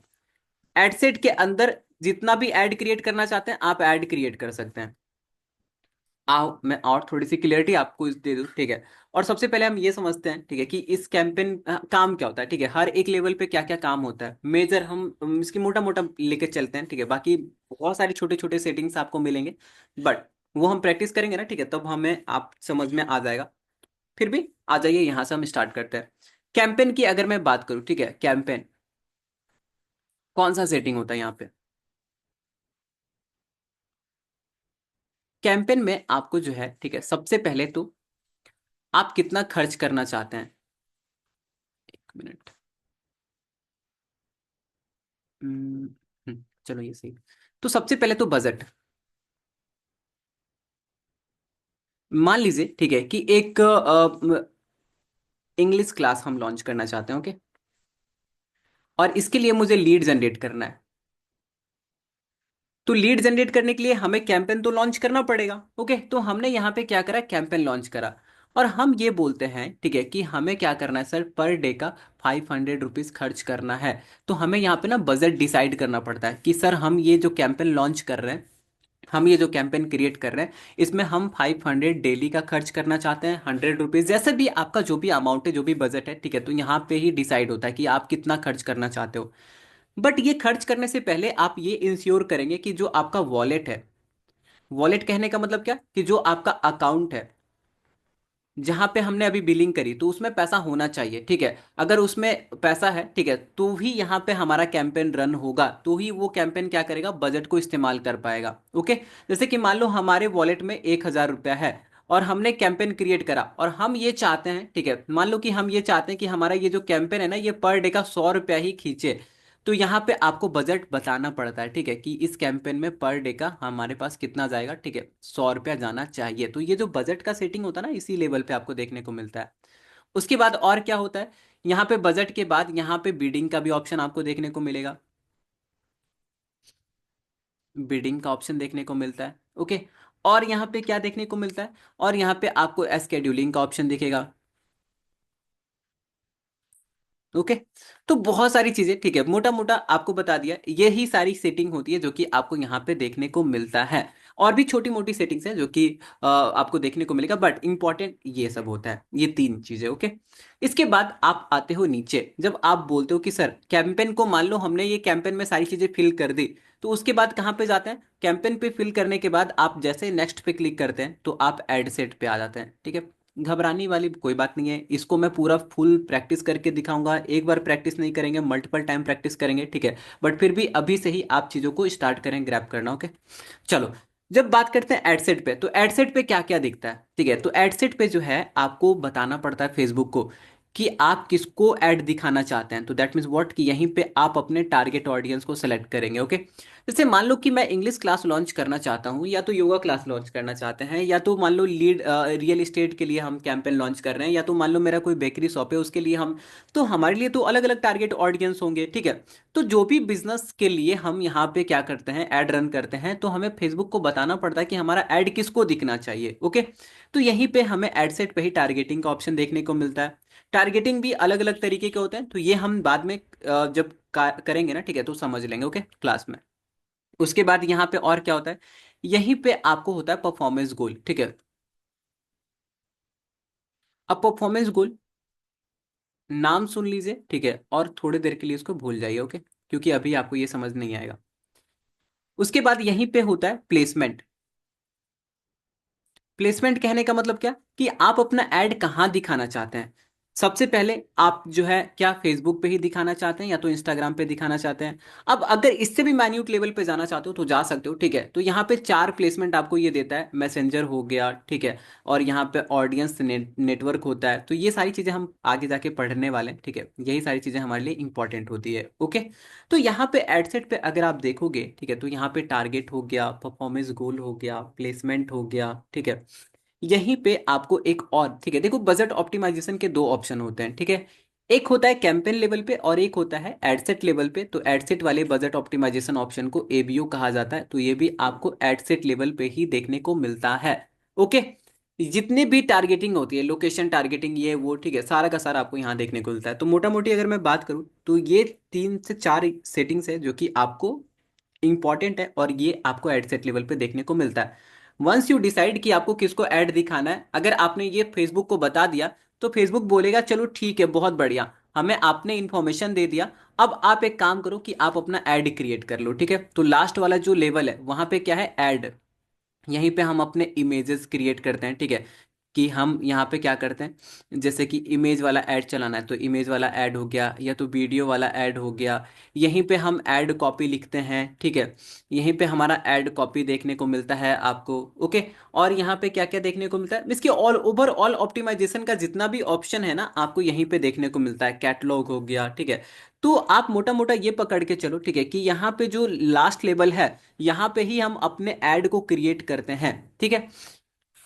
एड सेट के अंदर जितना भी ऐड क्रिएट करना चाहते हैं आप ऐड क्रिएट कर सकते हैं। आओ मैं और थोड़ी सी क्लियरिटी आपको दे दूं, ठीक है। और सबसे पहले हम ये समझते हैं, ठीक है, कि इस कैंपेन काम क्या होता है, ठीक है, हर एक लेवल पे क्या क्या काम होता है मेजर, हम इसकी मोटा मोटा लेके चलते हैं, ठीक है। बाकी बहुत सारी छोटे छोटे सेटिंग्स आपको मिलेंगे, बट वो हम प्रैक्टिस करेंगे ना, ठीक है, तब हमें आप समझ में आ जाएगा। फिर भी आ जाइए, यहां से हम स्टार्ट करते हैं। कैंपेन की अगर मैं बात करूं, ठीक है, कैंपेन कौन सा सेटिंग होता है यहाँ पे? कैंपेन में आपको जो है, ठीक है, सबसे पहले तो आप कितना खर्च करना चाहते हैं। एक मिनट। हम्म, चलो ये सही। तो सबसे पहले तो बजट। मान लीजिए, ठीक है, कि एक इंग्लिश क्लास हम लॉन्च करना चाहते हैं, ओके। और इसके लिए मुझे लीड जनरेट करना है। तो लीड जनरेट करने के लिए हमें कैंपेन तो लॉन्च करना पड़ेगा, ओके। तो हमने यहाँ पे क्या करा, कैंपेन लॉन्च करा। और हम ये बोलते हैं, ठीक है, कि हमें क्या करना है सर, पर डे का 500 रुपीज खर्च करना है। तो हमें यहाँ पे ना बजट डिसाइड करना पड़ता है कि सर हम ये जो कैंपेन लॉन्च कर रहे हैं, हम ये जो कैंपेन क्रिएट कर रहे हैं, इसमें हम 500 डेली का खर्च करना चाहते हैं, 100 रुपीज, जैसे भी आपका जो भी अमाउंट है, जो भी बजट है, ठीक है। तो यहाँ पे ही डिसाइड होता है कि आप कितना खर्च करना चाहते हो। बट ये खर्च करने से पहले आप ये इंश्योर करेंगे कि जो आपका वॉलेट है, वॉलेट कहने का मतलब क्या, कि जो आपका अकाउंट है जहां पे हमने अभी बिलिंग करी, तो उसमें पैसा होना चाहिए, ठीक है। अगर उसमें पैसा है, ठीक है, तो ही यहाँ पे हमारा कैंपेन रन होगा, तो ही वो कैंपेन क्या करेगा, बजट को इस्तेमाल कर पाएगा, ओके। जैसे कि मान लो हमारे वॉलेट में 1,000 रुपया है, और हमने कैंपेन क्रिएट करा, और हम ये चाहते हैं, ठीक है, मान लो कि हम ये चाहते हैं कि हमारा ये जो कैंपेन है ना, ये पर डे का 100 रुपया ही खींचे। तो यहाँ पे आपको बजट बताना पड़ता है, ठीक है, कि इस कैंपेन में पर डे का हमारे पास कितना जाएगा, ठीक है, 100 रुपया जाना चाहिए। तो ये जो बजट का सेटिंग होता है ना, इसी लेवल पे आपको देखने को मिलता है। उसके बाद और क्या होता है, यहाँ पे बजट के बाद यहाँ पे बिडिंग का भी ऑप्शन आपको देखने को मिलेगा। बिडिंग का ऑप्शन देखने को मिलता है, ओके। और यहाँ पे क्या देखने को मिलता है, और यहाँ पे आपको स्केड्यूलिंग का ऑप्शन दिखेगा, ओके। तो बहुत सारी चीजें, ठीक है, मोटा मोटा आपको बता दिया, यही सारी सेटिंग होती है जो कि आपको यहाँ पे देखने को मिलता है। और भी छोटी मोटी सेटिंग्स हैं जो कि आपको देखने को मिलेगा, बट इंपॉर्टेंट ये सब होता है, ये तीन चीजें, ओके। इसके बाद आप आते हो नीचे, जब आप बोलते हो कि सर कैंपेन को, मान लो हमने ये कैंपेन में सारी चीजें फिल कर दी, तो उसके बाद कहाँ पे जाते हैं, कैंपेन पे फिल करने के बाद आप जैसे नेक्स्ट पे क्लिक करते हैं, तो आप एड सेट पे आ जाते हैं, ठीक है। घबराने वाली कोई बात नहीं है, इसको मैं पूरा फुल प्रैक्टिस करके दिखाऊंगा, एक बार प्रैक्टिस नहीं करेंगे, मल्टीपल टाइम प्रैक्टिस करेंगे, ठीक है। बट फिर भी अभी से ही आप चीज़ों को स्टार्ट करें ग्रैब करना, ओके। चलो, जब बात करते हैं एडसेट पे, तो एडसेट पे क्या क्या दिखता है, ठीक है। तो एडसेट पे जो है आपको बताना पड़ता है फेसबुक को कि आप किसको ऐड दिखाना चाहते हैं। तो दैट मीन्स व्हाट, कि यहीं पे आप अपने टारगेट ऑडियंस को सेलेक्ट करेंगे, ओके। जैसे मान लो कि मैं इंग्लिश क्लास लॉन्च करना चाहता हूँ, या तो योगा क्लास लॉन्च करना चाहते हैं, या तो मान लो लीड रियल इस्टेट के लिए हम कैंपेन लॉन्च कर रहे हैं, या तो मान लो मेरा कोई बेकरी शॉप है उसके लिए हम, तो हमारे लिए तो अलग अलग टारगेट ऑडियंस होंगे, ठीक है। तो जो भी बिजनेस के लिए हम यहाँ पे क्या करते हैं, ऐड रन करते हैं, तो हमें फेसबुक को बताना पड़ता है कि हमारा ऐड किसको दिखना चाहिए, ओके। तो यहीं पे हमें एड सेट पे ही टारगेटिंग का ऑप्शन देखने को मिलता है। टारगेटिंग भी अलग अलग तरीके के होते हैं, तो ये हम बाद में जब करेंगे ना, ठीक है, तो समझ लेंगे, ओके, क्लास में। उसके बाद यहाँ पे और क्या होता है, यहीं पे आपको होता है परफॉर्मेंस गोल, ठीक है। अब परफॉर्मेंस गोल नाम सुन लीजिए, ठीक है, और थोड़ी देर के लिए इसको भूल जाइए, ओके, क्योंकि अभी आपको ये समझ नहीं आएगा। उसके बाद यहीं पे होता है प्लेसमेंट। प्लेसमेंट कहने का मतलब क्या, कि आप अपना ऐड कहाँ दिखाना चाहते हैं। सबसे पहले आप जो है क्या फेसबुक पे ही दिखाना चाहते हैं, या तो इंस्टाग्राम पे दिखाना चाहते हैं। अब अगर इससे भी माइन्यूट लेवल पे जाना चाहते हो तो जा सकते हो, ठीक है। तो यहाँ पे चार प्लेसमेंट आपको ये देता है, मैसेंजर हो गया, ठीक है, और यहाँ पे ऑडियंस नेटवर्क होता है। तो ये सारी चीजें हम आगे जाके पढ़ने वाले हैं, ठीक है, यही सारी चीजें हमारे लिए इंपॉर्टेंट होती है, ओके। तो यहाँ पे एडसेट पे अगर आप देखोगे, ठीक है, तो यहाँ पे टारगेट हो गया, परफॉर्मेंस गोल हो गया, प्लेसमेंट हो गया, ठीक है। यहीं पे आपको एक और, ठीक है, देखो बजट ऑप्टिमाइजेशन के दो ऑप्शन होते हैं, ठीक है। एक होता है कैंपेन लेवल पे, और एक होता है एडसेट लेवल पे। तो एडसेट वाले बजट ऑप्टिमाइजेशन ऑप्शन को एबीओ कहा जाता है, तो ये भी आपको एडसेट लेवल पे ही देखने को मिलता है, ओके। जितनी भी टारगेटिंग होती है, लोकेशन टारगेटिंग, ये वो, ठीक है, सारा का सारा आपको यहाँ देखने को मिलता है। तो मोटा मोटी अगर मैं बात करूँ तो ये 3 से 4 सेटिंग्स है जो कि आपको इंपॉर्टेंट है, और ये आपको एड सेट लेवल पे देखने को मिलता है। वंस यू डिसाइड कि आपको किसको ऐड दिखाना है, अगर आपने ये फेसबुक को बता दिया तो फेसबुक बोलेगा चलो ठीक है, बहुत बढ़िया, हमें आपने इंफॉर्मेशन दे दिया। अब आप एक काम करो कि आप अपना ऐड क्रिएट कर लो, ठीक है। तो लास्ट वाला जो लेवल है वहां पे क्या है, ऐड। यहीं पे हम अपने इमेजेस क्रिएट करते हैं, ठीक है। कि हम यहाँ पे क्या करते हैं, जैसे कि इमेज वाला ऐड चलाना है तो इमेज वाला ऐड हो गया, या तो वीडियो वाला ऐड हो गया। यहीं पे हम ऐड कॉपी लिखते हैं, ठीक है। यहीं पे हमारा ऐड कॉपी देखने को मिलता है आपको। ओके। और यहाँ पे क्या क्या देखने को मिलता है, इसके ऑल ओवर ऑल ऑप्टिमाइजेशन का जितना भी ऑप्शन है ना, आपको यहीं पे देखने को मिलता है। कैटलॉग हो गया, ठीक है। तो आप मोटा मोटा ये पकड़ के चलो, ठीक है, कि यहाँ पे जो लास्ट लेवल है, यहाँ पे ही हम अपने ऐड को क्रिएट करते हैं, ठीक है।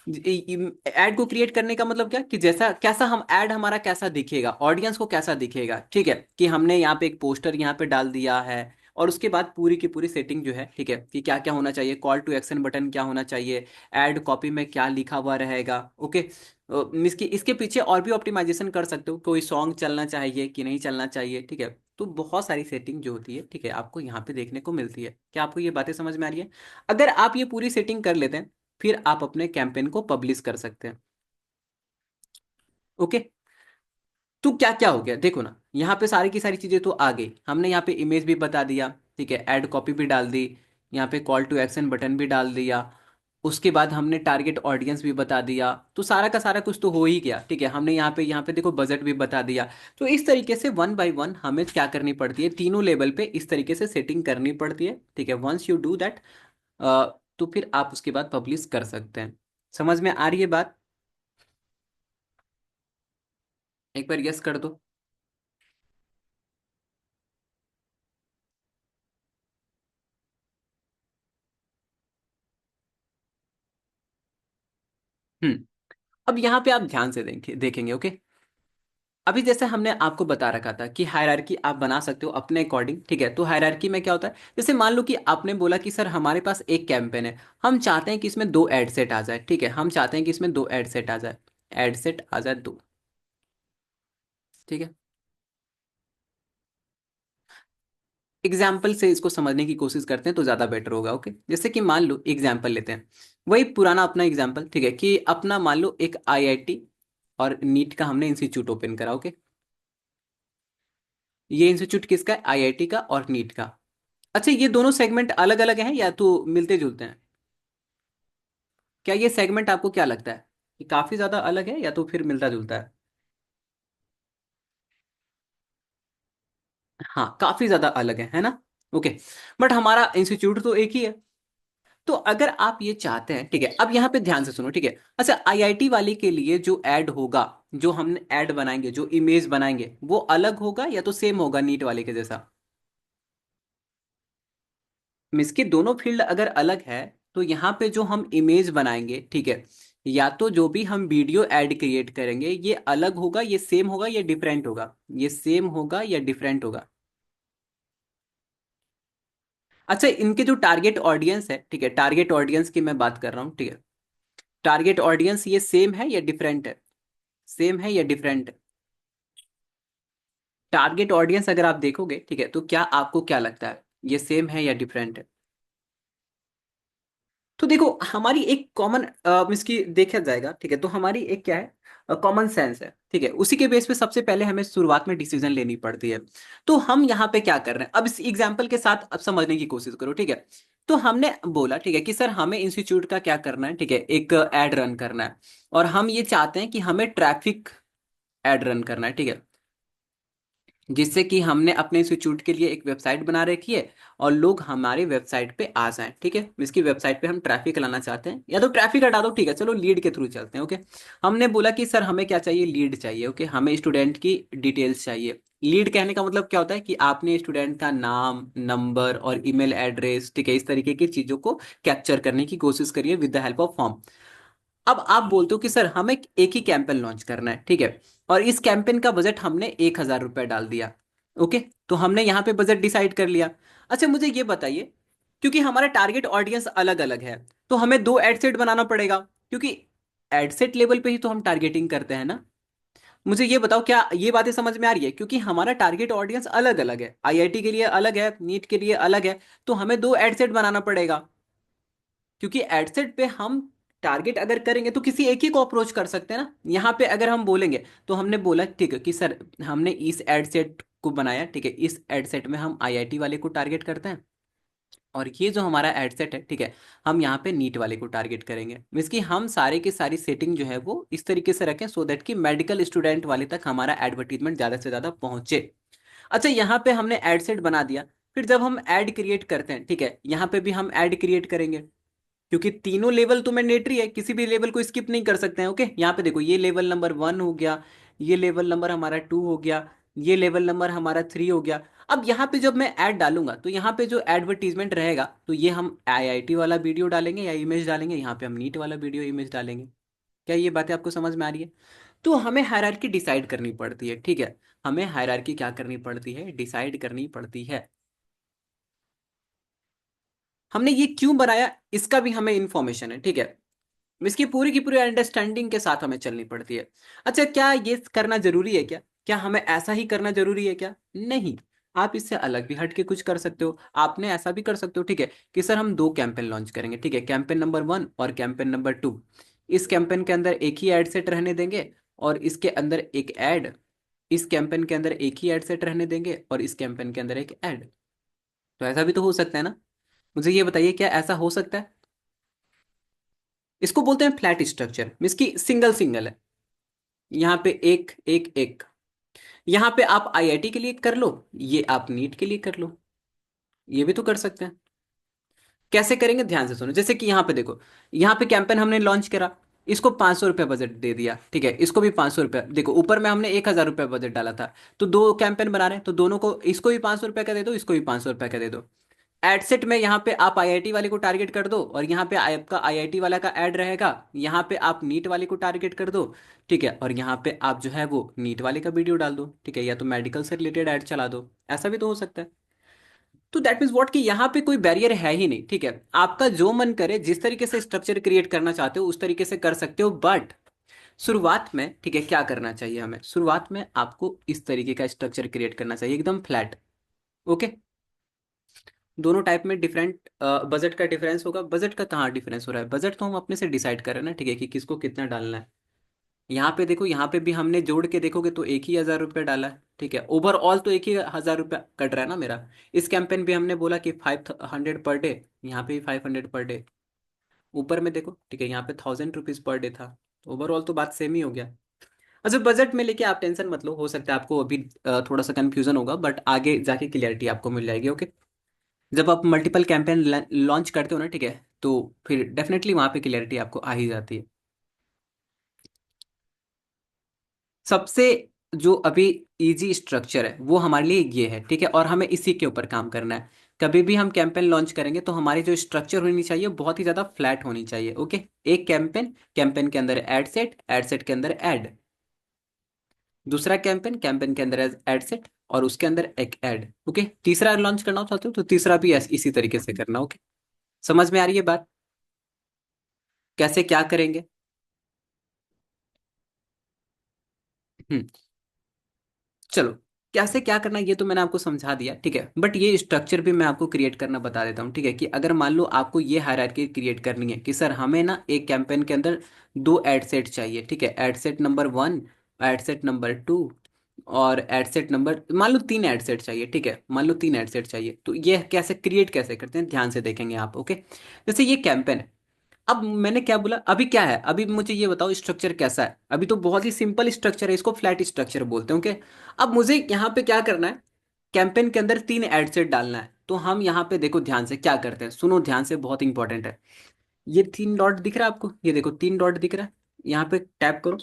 ऐड को क्रिएट करने का मतलब क्या, कि जैसा कैसा हम ऐड, हमारा कैसा दिखेगा, ऑडियंस को कैसा दिखेगा, ठीक है। कि हमने यहाँ पे एक पोस्टर यहाँ पे डाल दिया है, और उसके बाद पूरी की पूरी सेटिंग जो है, ठीक है, कि क्या क्या होना चाहिए, कॉल टू एक्शन बटन क्या होना चाहिए, ऐड कॉपी में क्या लिखा हुआ रहेगा। ओके। इसके इसके पीछे और भी ऑप्टिमाइजेशन कर सकते हो, कोई सॉन्ग चलना चाहिए कि नहीं चलना चाहिए, ठीक है। तो बहुत सारी सेटिंग जो होती है, ठीक है, आपको यहाँ पे देखने को मिलती है। क्या आपको ये बातें समझ में आ रही है? अगर आप ये पूरी सेटिंग कर लेते हैं, फिर आप अपने कैंपेन को पब्लिश कर सकते हैं। ओके। तो क्या क्या हो गया देखो ना, यहाँ पे सारी की सारी चीजें तो आ गई, हमने यहाँ पे इमेज भी बता दिया, ठीक है, ऐड कॉपी भी डाल दी, यहाँ पे कॉल टू एक्शन बटन भी डाल दिया, उसके बाद हमने टारगेट ऑडियंस भी बता दिया। तो सारा का सारा कुछ तो हो ही गया, ठीक है। हमने यहाँ पे देखो बजट भी बता दिया। तो इस तरीके से वन बाय वन हमें क्या करनी पड़ती है, तीनों लेवल पे इस तरीके से सेटिंग करनी पड़ती है, ठीक है। वंस यू डू दैट, तो फिर आप उसके बाद पब्लिश कर सकते हैं। समझ में आ रही है बात? एक बार यस कर दो। हम्म। अब यहाँ पे आप ध्यान से देखेंगे, ओके। अभी जैसे हमने आपको बता रखा था कि हायरार्की आप बना सकते हो अपने अकॉर्डिंग, ठीक है। तो हायरार्की में क्या होता है, जैसे मान लो कि आपने बोला कि सर हमारे पास एक कैंपेन है, हम चाहते हैं कि इसमें 2 एड सेट आ जाए, ठीक है, हम चाहते हैं कि इसमें 2 एड सेट आ जाए, एड सेट आ जाए 2, ठीक है। एग्जाम्पल से इसको समझने की कोशिश करते हैं तो ज़्यादा बेटर होगा, ओके। जैसे कि मान लो एग्जाम्पल लेते हैं, वही पुराना अपना एग्जाम्पल, ठीक है, कि अपना मान लो एक आईआईटी और नीट का हमने इंस्टीट्यूट ओपन करा, ओके। ये इंस्टीट्यूट किसका है, आईआईटी का और नीट का। अच्छा, ये दोनों सेगमेंट अलग अलग हैं या तो मिलते जुलते हैं? क्या ये सेगमेंट आपको क्या लगता है कि काफी ज्यादा अलग है या तो फिर मिलता जुलता है? हाँ, काफी ज्यादा अलग है ना। ओके। बट हमारा इंस्टीट्यूट तो एक ही है। तो अगर आप ये चाहते हैं, ठीक है, अब यहाँ पे ध्यान से सुनो, ठीक है। अच्छा, आईआईटी वाले के लिए जो ऐड होगा, जो हमने ऐड बनाएंगे, जो इमेज बनाएंगे, वो अलग होगा या तो सेम होगा नीट वाले के जैसा? मिस के दोनों फील्ड अगर अलग है, तो यहाँ पे जो हम इमेज बनाएंगे, ठीक है, या तो जो भी हम वीडियो ऐड क्रिएट करेंगे, ये अलग होगा, ये सेम होगा, ये डिफरेंट होगा, ये सेम होगा या डिफरेंट होगा? अच्छा, इनके जो टारगेट ऑडियंस है, ठीक है, टारगेट ऑडियंस की मैं बात कर रहा हूँ, ठीक है। टारगेट ऑडियंस ये सेम है या डिफरेंट है? सेम है या डिफरेंट है? टारगेट ऑडियंस अगर आप देखोगे, ठीक है, तो क्या आपको क्या लगता है, ये सेम है या डिफरेंट है? तो देखो, हमारी एक कॉमन इसकी देखा जाएगा, ठीक है, तो हमारी एक क्या है, कॉमन सेंस है, ठीक है। उसी के बेस पे सबसे पहले हमें शुरुआत में डिसीजन लेनी पड़ती है। तो हम यहाँ पे क्या कर रहे हैं, अब इस एग्जाम्पल के साथ अब समझने की कोशिश करो, ठीक है। तो हमने बोला, ठीक है, कि सर हमें इंस्टीट्यूट का क्या करना है, ठीक है, एक ऐड रन करना है, और हम ये चाहते हैं कि हमें ट्रैफिक ऐड रन करना है, ठीक है, जिससे कि हमने अपने इंस्टीट्यूट के लिए एक वेबसाइट बना रखी है, और लोग हमारे वेबसाइट पे आ जाएं, ठीक है। इसकी वेबसाइट पे हम ट्रैफिक लाना चाहते हैं, या तो ट्रैफिक हटा दो, ठीक है, चलो लीड के थ्रू चलते हैं, ओके। हमने बोला कि सर हमें क्या चाहिए, लीड चाहिए, ओके, हमें स्टूडेंट की डिटेल्स चाहिए। लीड कहने का मतलब क्या होता है, कि आपने स्टूडेंट का नाम, नंबर और ईमेल एड्रेस, ठीक है, इस तरीके की चीजों को कैप्चर करने की कोशिश करिए with the help of form. अब आप बोलते हो कि सर हमें एक ही कैंपेन लॉन्च करना है, ठीक है, और इस कैंपेन का बजट हमने 1,000 रुपये डाल दिया, ओके। तो हमने यहाँ पे बजट डिसाइड कर लिया। अच्छा, मुझे ये बताइए, क्योंकि हमारा टारगेट ऑडियंस अलग अलग है, तो हमें 2 एड सेट बनाना पड़ेगा, क्योंकि एडसेट लेवल पे ही तो हम टारगेटिंग करते हैं ना। मुझे ये बताओ, क्या ये बातें समझ में आ रही है? क्योंकि हमारा टारगेट ऑडियंस अलग अलग है, आईआईटी के लिए अलग है, नीट के लिए अलग है। तो हमें दो एडसेट बनाना पड़ेगा, क्योंकि एडसेट पे हम टारगेट अगर करेंगे तो किसी एक ही को अप्रोच कर सकते हैं ना। यहाँ पे अगर हम बोलेंगे, तो हमने बोला ठीक है कि सर हमने इस एडसेट को बनाया, ठीक है, इस एडसेट में हम आईआईटी वाले को टारगेट करते हैं, और ये जो हमारा एडसेट है, ठीक है, हम यहाँ पे नीट वाले को टारगेट करेंगे। मीन्स कि हम सारे की सारी सेटिंग जो है वो इस तरीके से रखें सो दैट कि मेडिकल स्टूडेंट वाले तक हमारा एडवर्टीजमेंट ज़्यादा से ज़्यादा पहुंचे। अच्छा, यहाँ पे हमने एडसेट बना दिया। फिर जब हम ऐड क्रिएट करते हैं, ठीक है, यहाँ पे भी हम ऐड क्रिएट करेंगे, क्योंकि तीनों लेवल तो मैंडेटरी है, किसी भी लेवल को स्किप नहीं कर सकते हैं। ओके, यहाँ पे देखो, ये लेवल नंबर 1 हो गया, ये लेवल नंबर हमारा 2 हो गया, ये लेवल नंबर हमारा 3 हो गया। अब यहाँ पे जब मैं ऐड डालूंगा, तो यहाँ पे जो एडवर्टीजमेंट रहेगा, तो ये हम आईआईटी वाला वीडियो डालेंगे या इमेज डालेंगे, यहाँ पे हम नीट वाला वीडियो इमेज डालेंगे। क्या ये बातें आपको समझ में आ रही है? तो हमें हायरार्की डिसाइड करनी पड़ती है, ठीक है, हमें हायरार्की क्या करनी पड़ती है, डिसाइड करनी पड़ती है। हमने ये क्यों बनाया, इसका भी हमें इंफॉर्मेशन है, ठीक है, इसकी पूरी की पूरी अंडरस्टैंडिंग के साथ हमें चलनी पड़ती है। अच्छा, क्या ये करना जरूरी है क्या? क्या हमें ऐसा ही करना जरूरी है क्या? नहीं, आप इससे अलग भी हट के कुछ कर सकते हो। आपने ऐसा भी कर सकते हो, ठीक है, कि सर हम दो कैंपेन लॉन्च करेंगे, ठीक है, कैंपेन नंबर 1 और कैंपेन नंबर 2। इस कैंपेन के अंदर एक ही एड सेट रहने देंगे, और इसके अंदर एक ऐड, इस कैंपेन के अंदर एक ही एड सेट रहने देंगे, और इस कैंपेन के अंदर एक ऐड। तो ऐसा भी तो हो सकता है ना? मुझे ये बताइए, क्या ऐसा हो सकता है? इसको बोलते हैं फ्लैट स्ट्रक्चर, मीन्स की सिंगल सिंगल है। यहाँ पे एक एक एक, यहाँ पे आप आईआईटी के लिए कर लो, ये आप नीट के लिए कर लो, ये भी तो कर सकते हैं। कैसे करेंगे, ध्यान से सुनो। जैसे कि यहाँ पे देखो, यहाँ पे कैंपेन हमने लॉन्च करा, इसको 500 रुपये बजट दे दिया, ठीक है, इसको भी 500 रुपये। देखो, ऊपर में हमने 1000 रुपये बजट डाला था, तो दो कैंपेन बना रहे हैं, तो दोनों को, इसको भी 500 रुपये का दे दो, इसको भी 500 रुपये का दे दो। एडसेट में यहाँ पे आप आईआईटी वाले को टारगेट कर दो, और यहाँ पे आपका आईआईटी वाला का ऐड रहेगा, यहाँ पे आप नीट वाले को टारगेट कर दो, ठीक है, और यहाँ पे आप जो है वो नीट वाले का वीडियो डाल दो, ठीक है, या तो मेडिकल से रिलेटेड ऐड चला दो। ऐसा भी तो हो सकता है। तो दैट मीन्स व्हाट, कि यहाँ पे कोई बैरियर है ही नहीं, ठीक है, आपका जो मन करे, जिस तरीके से स्ट्रक्चर क्रिएट करना चाहते हो उस तरीके से कर सकते हो। बट शुरुआत में, ठीक है, क्या करना चाहिए हमें, शुरुआत में आपको इस तरीके का स्ट्रक्चर क्रिएट करना चाहिए, एकदम फ्लैट। ओके, दोनों टाइप में डिफरेंट बजट का डिफरेंस होगा। बजट का कहाँ डिफरेंस हो रहा है? बजट तो हम अपने से डिसाइड कर रहे हैं ना, ठीक है, कि किसको कितना डालना है। यहाँ पे देखो, यहाँ पे भी हमने जोड़ के देखोगे तो एक ही 1000 रुपये डाला है, ठीक है, ओवरऑल तो एक ही 1000 रुपया कट रहा है ना मेरा। इस कैंपेन भी हमने बोला कि 500 पर डे, यहाँ पे भी 500 पर डे। ऊपर में देखो, ठीक है, यहाँ पे 1000 रुपीज पर डे था। ओवरऑल तो बात सेम ही हो गया। अच्छा, बजट में लेके आप टेंशन मत लो, हो सकता है आपको अभी थोड़ा सा कंफ्यूजन होगा, बट आगे जाके क्लियरिटी आपको मिल जाएगी। ओके, जब आप मल्टीपल कैंपेन लॉन्च करते हो ना, ठीक है, तो फिर डेफिनेटली वहां पे क्लियरिटी आपको आ ही जाती है। सबसे जो अभी इजी स्ट्रक्चर है वो हमारे लिए ये है, ठीक है, और हमें इसी के ऊपर काम करना है। कभी भी हम कैंपेन लॉन्च करेंगे तो हमारी जो स्ट्रक्चर होनी चाहिए बहुत ही ज़्यादा फ्लैट होनी चाहिए। ओके, एक कैंपेन, कैंपेन के अंदर एड सेट के अंदर ऐड, दूसरा कैंपेन, कैंपेन के अंदर एड सेट, और उसके अंदर एक ऐड। ओके, तीसरा लॉन्च करना चाहते हो तो तीसरा भी इसी तरीके से करना। ओके, समझ में आ रही है बात, कैसे क्या करेंगे? हम्म, चलो, कैसे क्या करना है ये तो मैंने आपको समझा दिया, ठीक है, बट ये स्ट्रक्चर भी मैं आपको क्रिएट करना बता देता हूँ, ठीक है, कि अगर मान लो आपको ये हायरार्की क्रिएट करनी है कि सर हमें ना एक कैंपेन के अंदर दो एड सेट चाहिए, ठीक है, ad set number 1, ad set number 2, और एड सेट नंबर, मान लो 3 एड सेट चाहिए, ठीक है, मान लो 3 एड सेट चाहिए, तो ये कैसे क्रिएट कैसे करते हैं, ध्यान से देखेंगे आप। ओके, जैसे ये कैंपेन है, अब मैंने क्या बोला, अभी क्या है, अभी मुझे ये बताओ स्ट्रक्चर कैसा है। अभी तो बहुत ही सिंपल स्ट्रक्चर है, इसको फ्लैट स्ट्रक्चर बोलते हैं। ओके, अब मुझे यहाँ पे क्या करना है, कैंपेन के अंदर 3 एड सेट डालना है। तो हम यहाँ पे देखो ध्यान से क्या करते हैं, सुनो ध्यान से, बहुत इंपॉर्टेंट है। ये 3 डॉट दिख रहा है आपको, ये देखो 3 डॉट दिख रहा है, यहाँ पे टैप करो,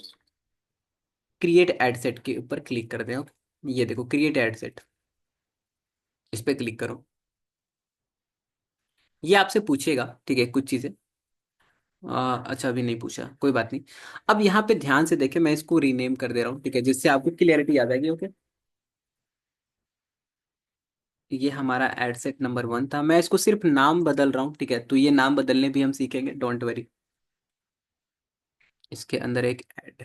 क्रिएट एड सेट के ऊपर क्लिक कर दे। ये देखो क्रिएट एड सेट, इस पे क्लिक करो। ये आपसे पूछेगा, ठीक है, कुछ चीजें। अच्छा, अभी नहीं पूछा, कोई बात नहीं। अब यहाँ पे ध्यान से देखें, मैं इसको रीनेम कर दे रहा हूँ, ठीक है, जिससे आपको क्लियरिटी आ जाएगी। ओके, ये हमारा एड सेट नंबर 1 था, मैं इसको सिर्फ नाम बदल रहा हूँ, ठीक है, तो ये नाम बदलने भी हम सीखेंगे, डोंट वरी। इसके अंदर एक ऐड।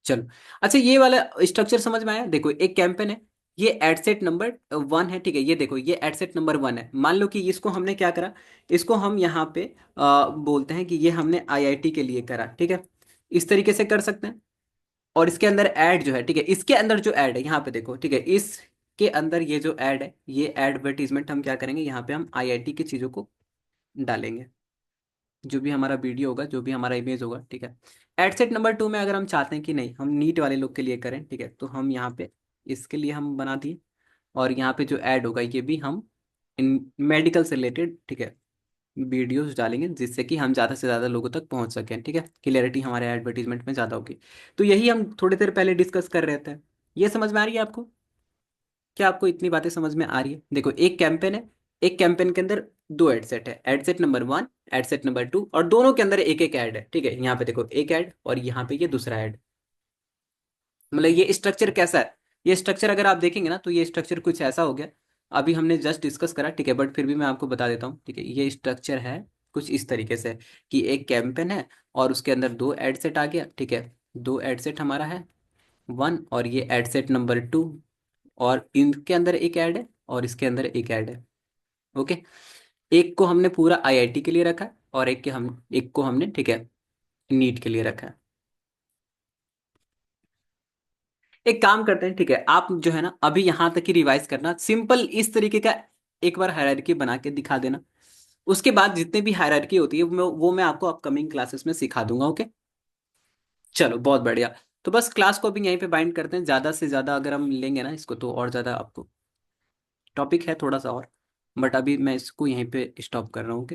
चलो। अच्छा, ये वाला स्ट्रक्चर समझ में आया? देखो, एक कैंपेन है, ये एड सेट नंबर 1 है, ठीक है। ये देखो, ये एड सेट नंबर 1 है। मान लो कि इसको हमने क्या करा, इसको हम यहाँ पे बोलते हैं कि ये हमने आईआईटी के लिए करा, ठीक है। इस तरीके से कर सकते हैं। और इसके अंदर ऐड जो है, ठीक है, इसके अंदर जो ऐड है यहाँ पे देखो, ठीक है, इसके अंदर ये जो ऐड है, ये एडवर्टीजमेंट हम क्या करेंगे, यहाँ पे हम आईआईटी की चीज़ों को डालेंगे। जो भी हमारा वीडियो होगा, जो भी हमारा इमेज होगा, ठीक है। एड सेट नंबर 2 में अगर हम चाहते हैं कि नहीं, हम नीट वाले लोग के लिए करें, ठीक है, तो हम यहाँ पे इसके लिए हम बना दिए। और यहाँ पे जो ऐड होगा, ये भी हम इन मेडिकल से रिलेटेड, ठीक है, वीडियोस डालेंगे, जिससे कि हम ज़्यादा से ज़्यादा लोगों तक पहुँच सकें, ठीक है। क्लियरिटी हमारे एडवर्टीजमेंट में ज़्यादा होगी। तो यही हम थोड़ी देर पहले डिस्कस कर रहे थे। ये समझ में आ रही है आपको? क्या आपको इतनी बातें समझ में आ रही है? देखो, एक कैंपेन है, एक कैंपेन के अंदर दो एड सेट है, ad set number 1, ad set number 2, और दोनों के अंदर एक एक ऐड है, ठीक है। यहाँ पे देखो एक ऐड, और यहाँ पे ये दूसरा ऐड। मतलब ये स्ट्रक्चर कैसा है? ये स्ट्रक्चर अगर आप देखेंगे ना, तो ये स्ट्रक्चर कुछ ऐसा हो गया। अभी हमने जस्ट डिस्कस करा, ठीक है, बट फिर भी मैं आपको बता देता हूँ, ठीक है। ये स्ट्रक्चर है कुछ इस तरीके से, कि एक कैंपेन है और उसके अंदर दो एड सेट आ गया, ठीक है। दो एड सेट हमारा है, 1, और ये एड सेट नंबर 2, और इनके अंदर एक ऐड है और इसके अंदर एक ऐड है। ओके। एक को हमने पूरा आईआईटी के लिए रखा है, और एक को हमने, ठीक है, नीट के लिए रखा है। एक काम करते हैं, ठीक है, आप जो है ना अभी यहां तक ही रिवाइज करना, सिंपल इस तरीके का एक बार हायरार्की बना के दिखा देना। उसके बाद जितने भी हायरार्की होती है वो मैं आपको अपकमिंग क्लासेस में सिखा दूंगा। ओके। चलो, बहुत बढ़िया। तो बस क्लास को अभी यहीं पे बाइंड करते हैं। ज़्यादा से ज़्यादा अगर हम लेंगे ना इसको, तो और ज़्यादा आपको टॉपिक है थोड़ा सा और, बट अभी मैं इसको यहीं पे स्टॉप कर रहा हूँ। ओके।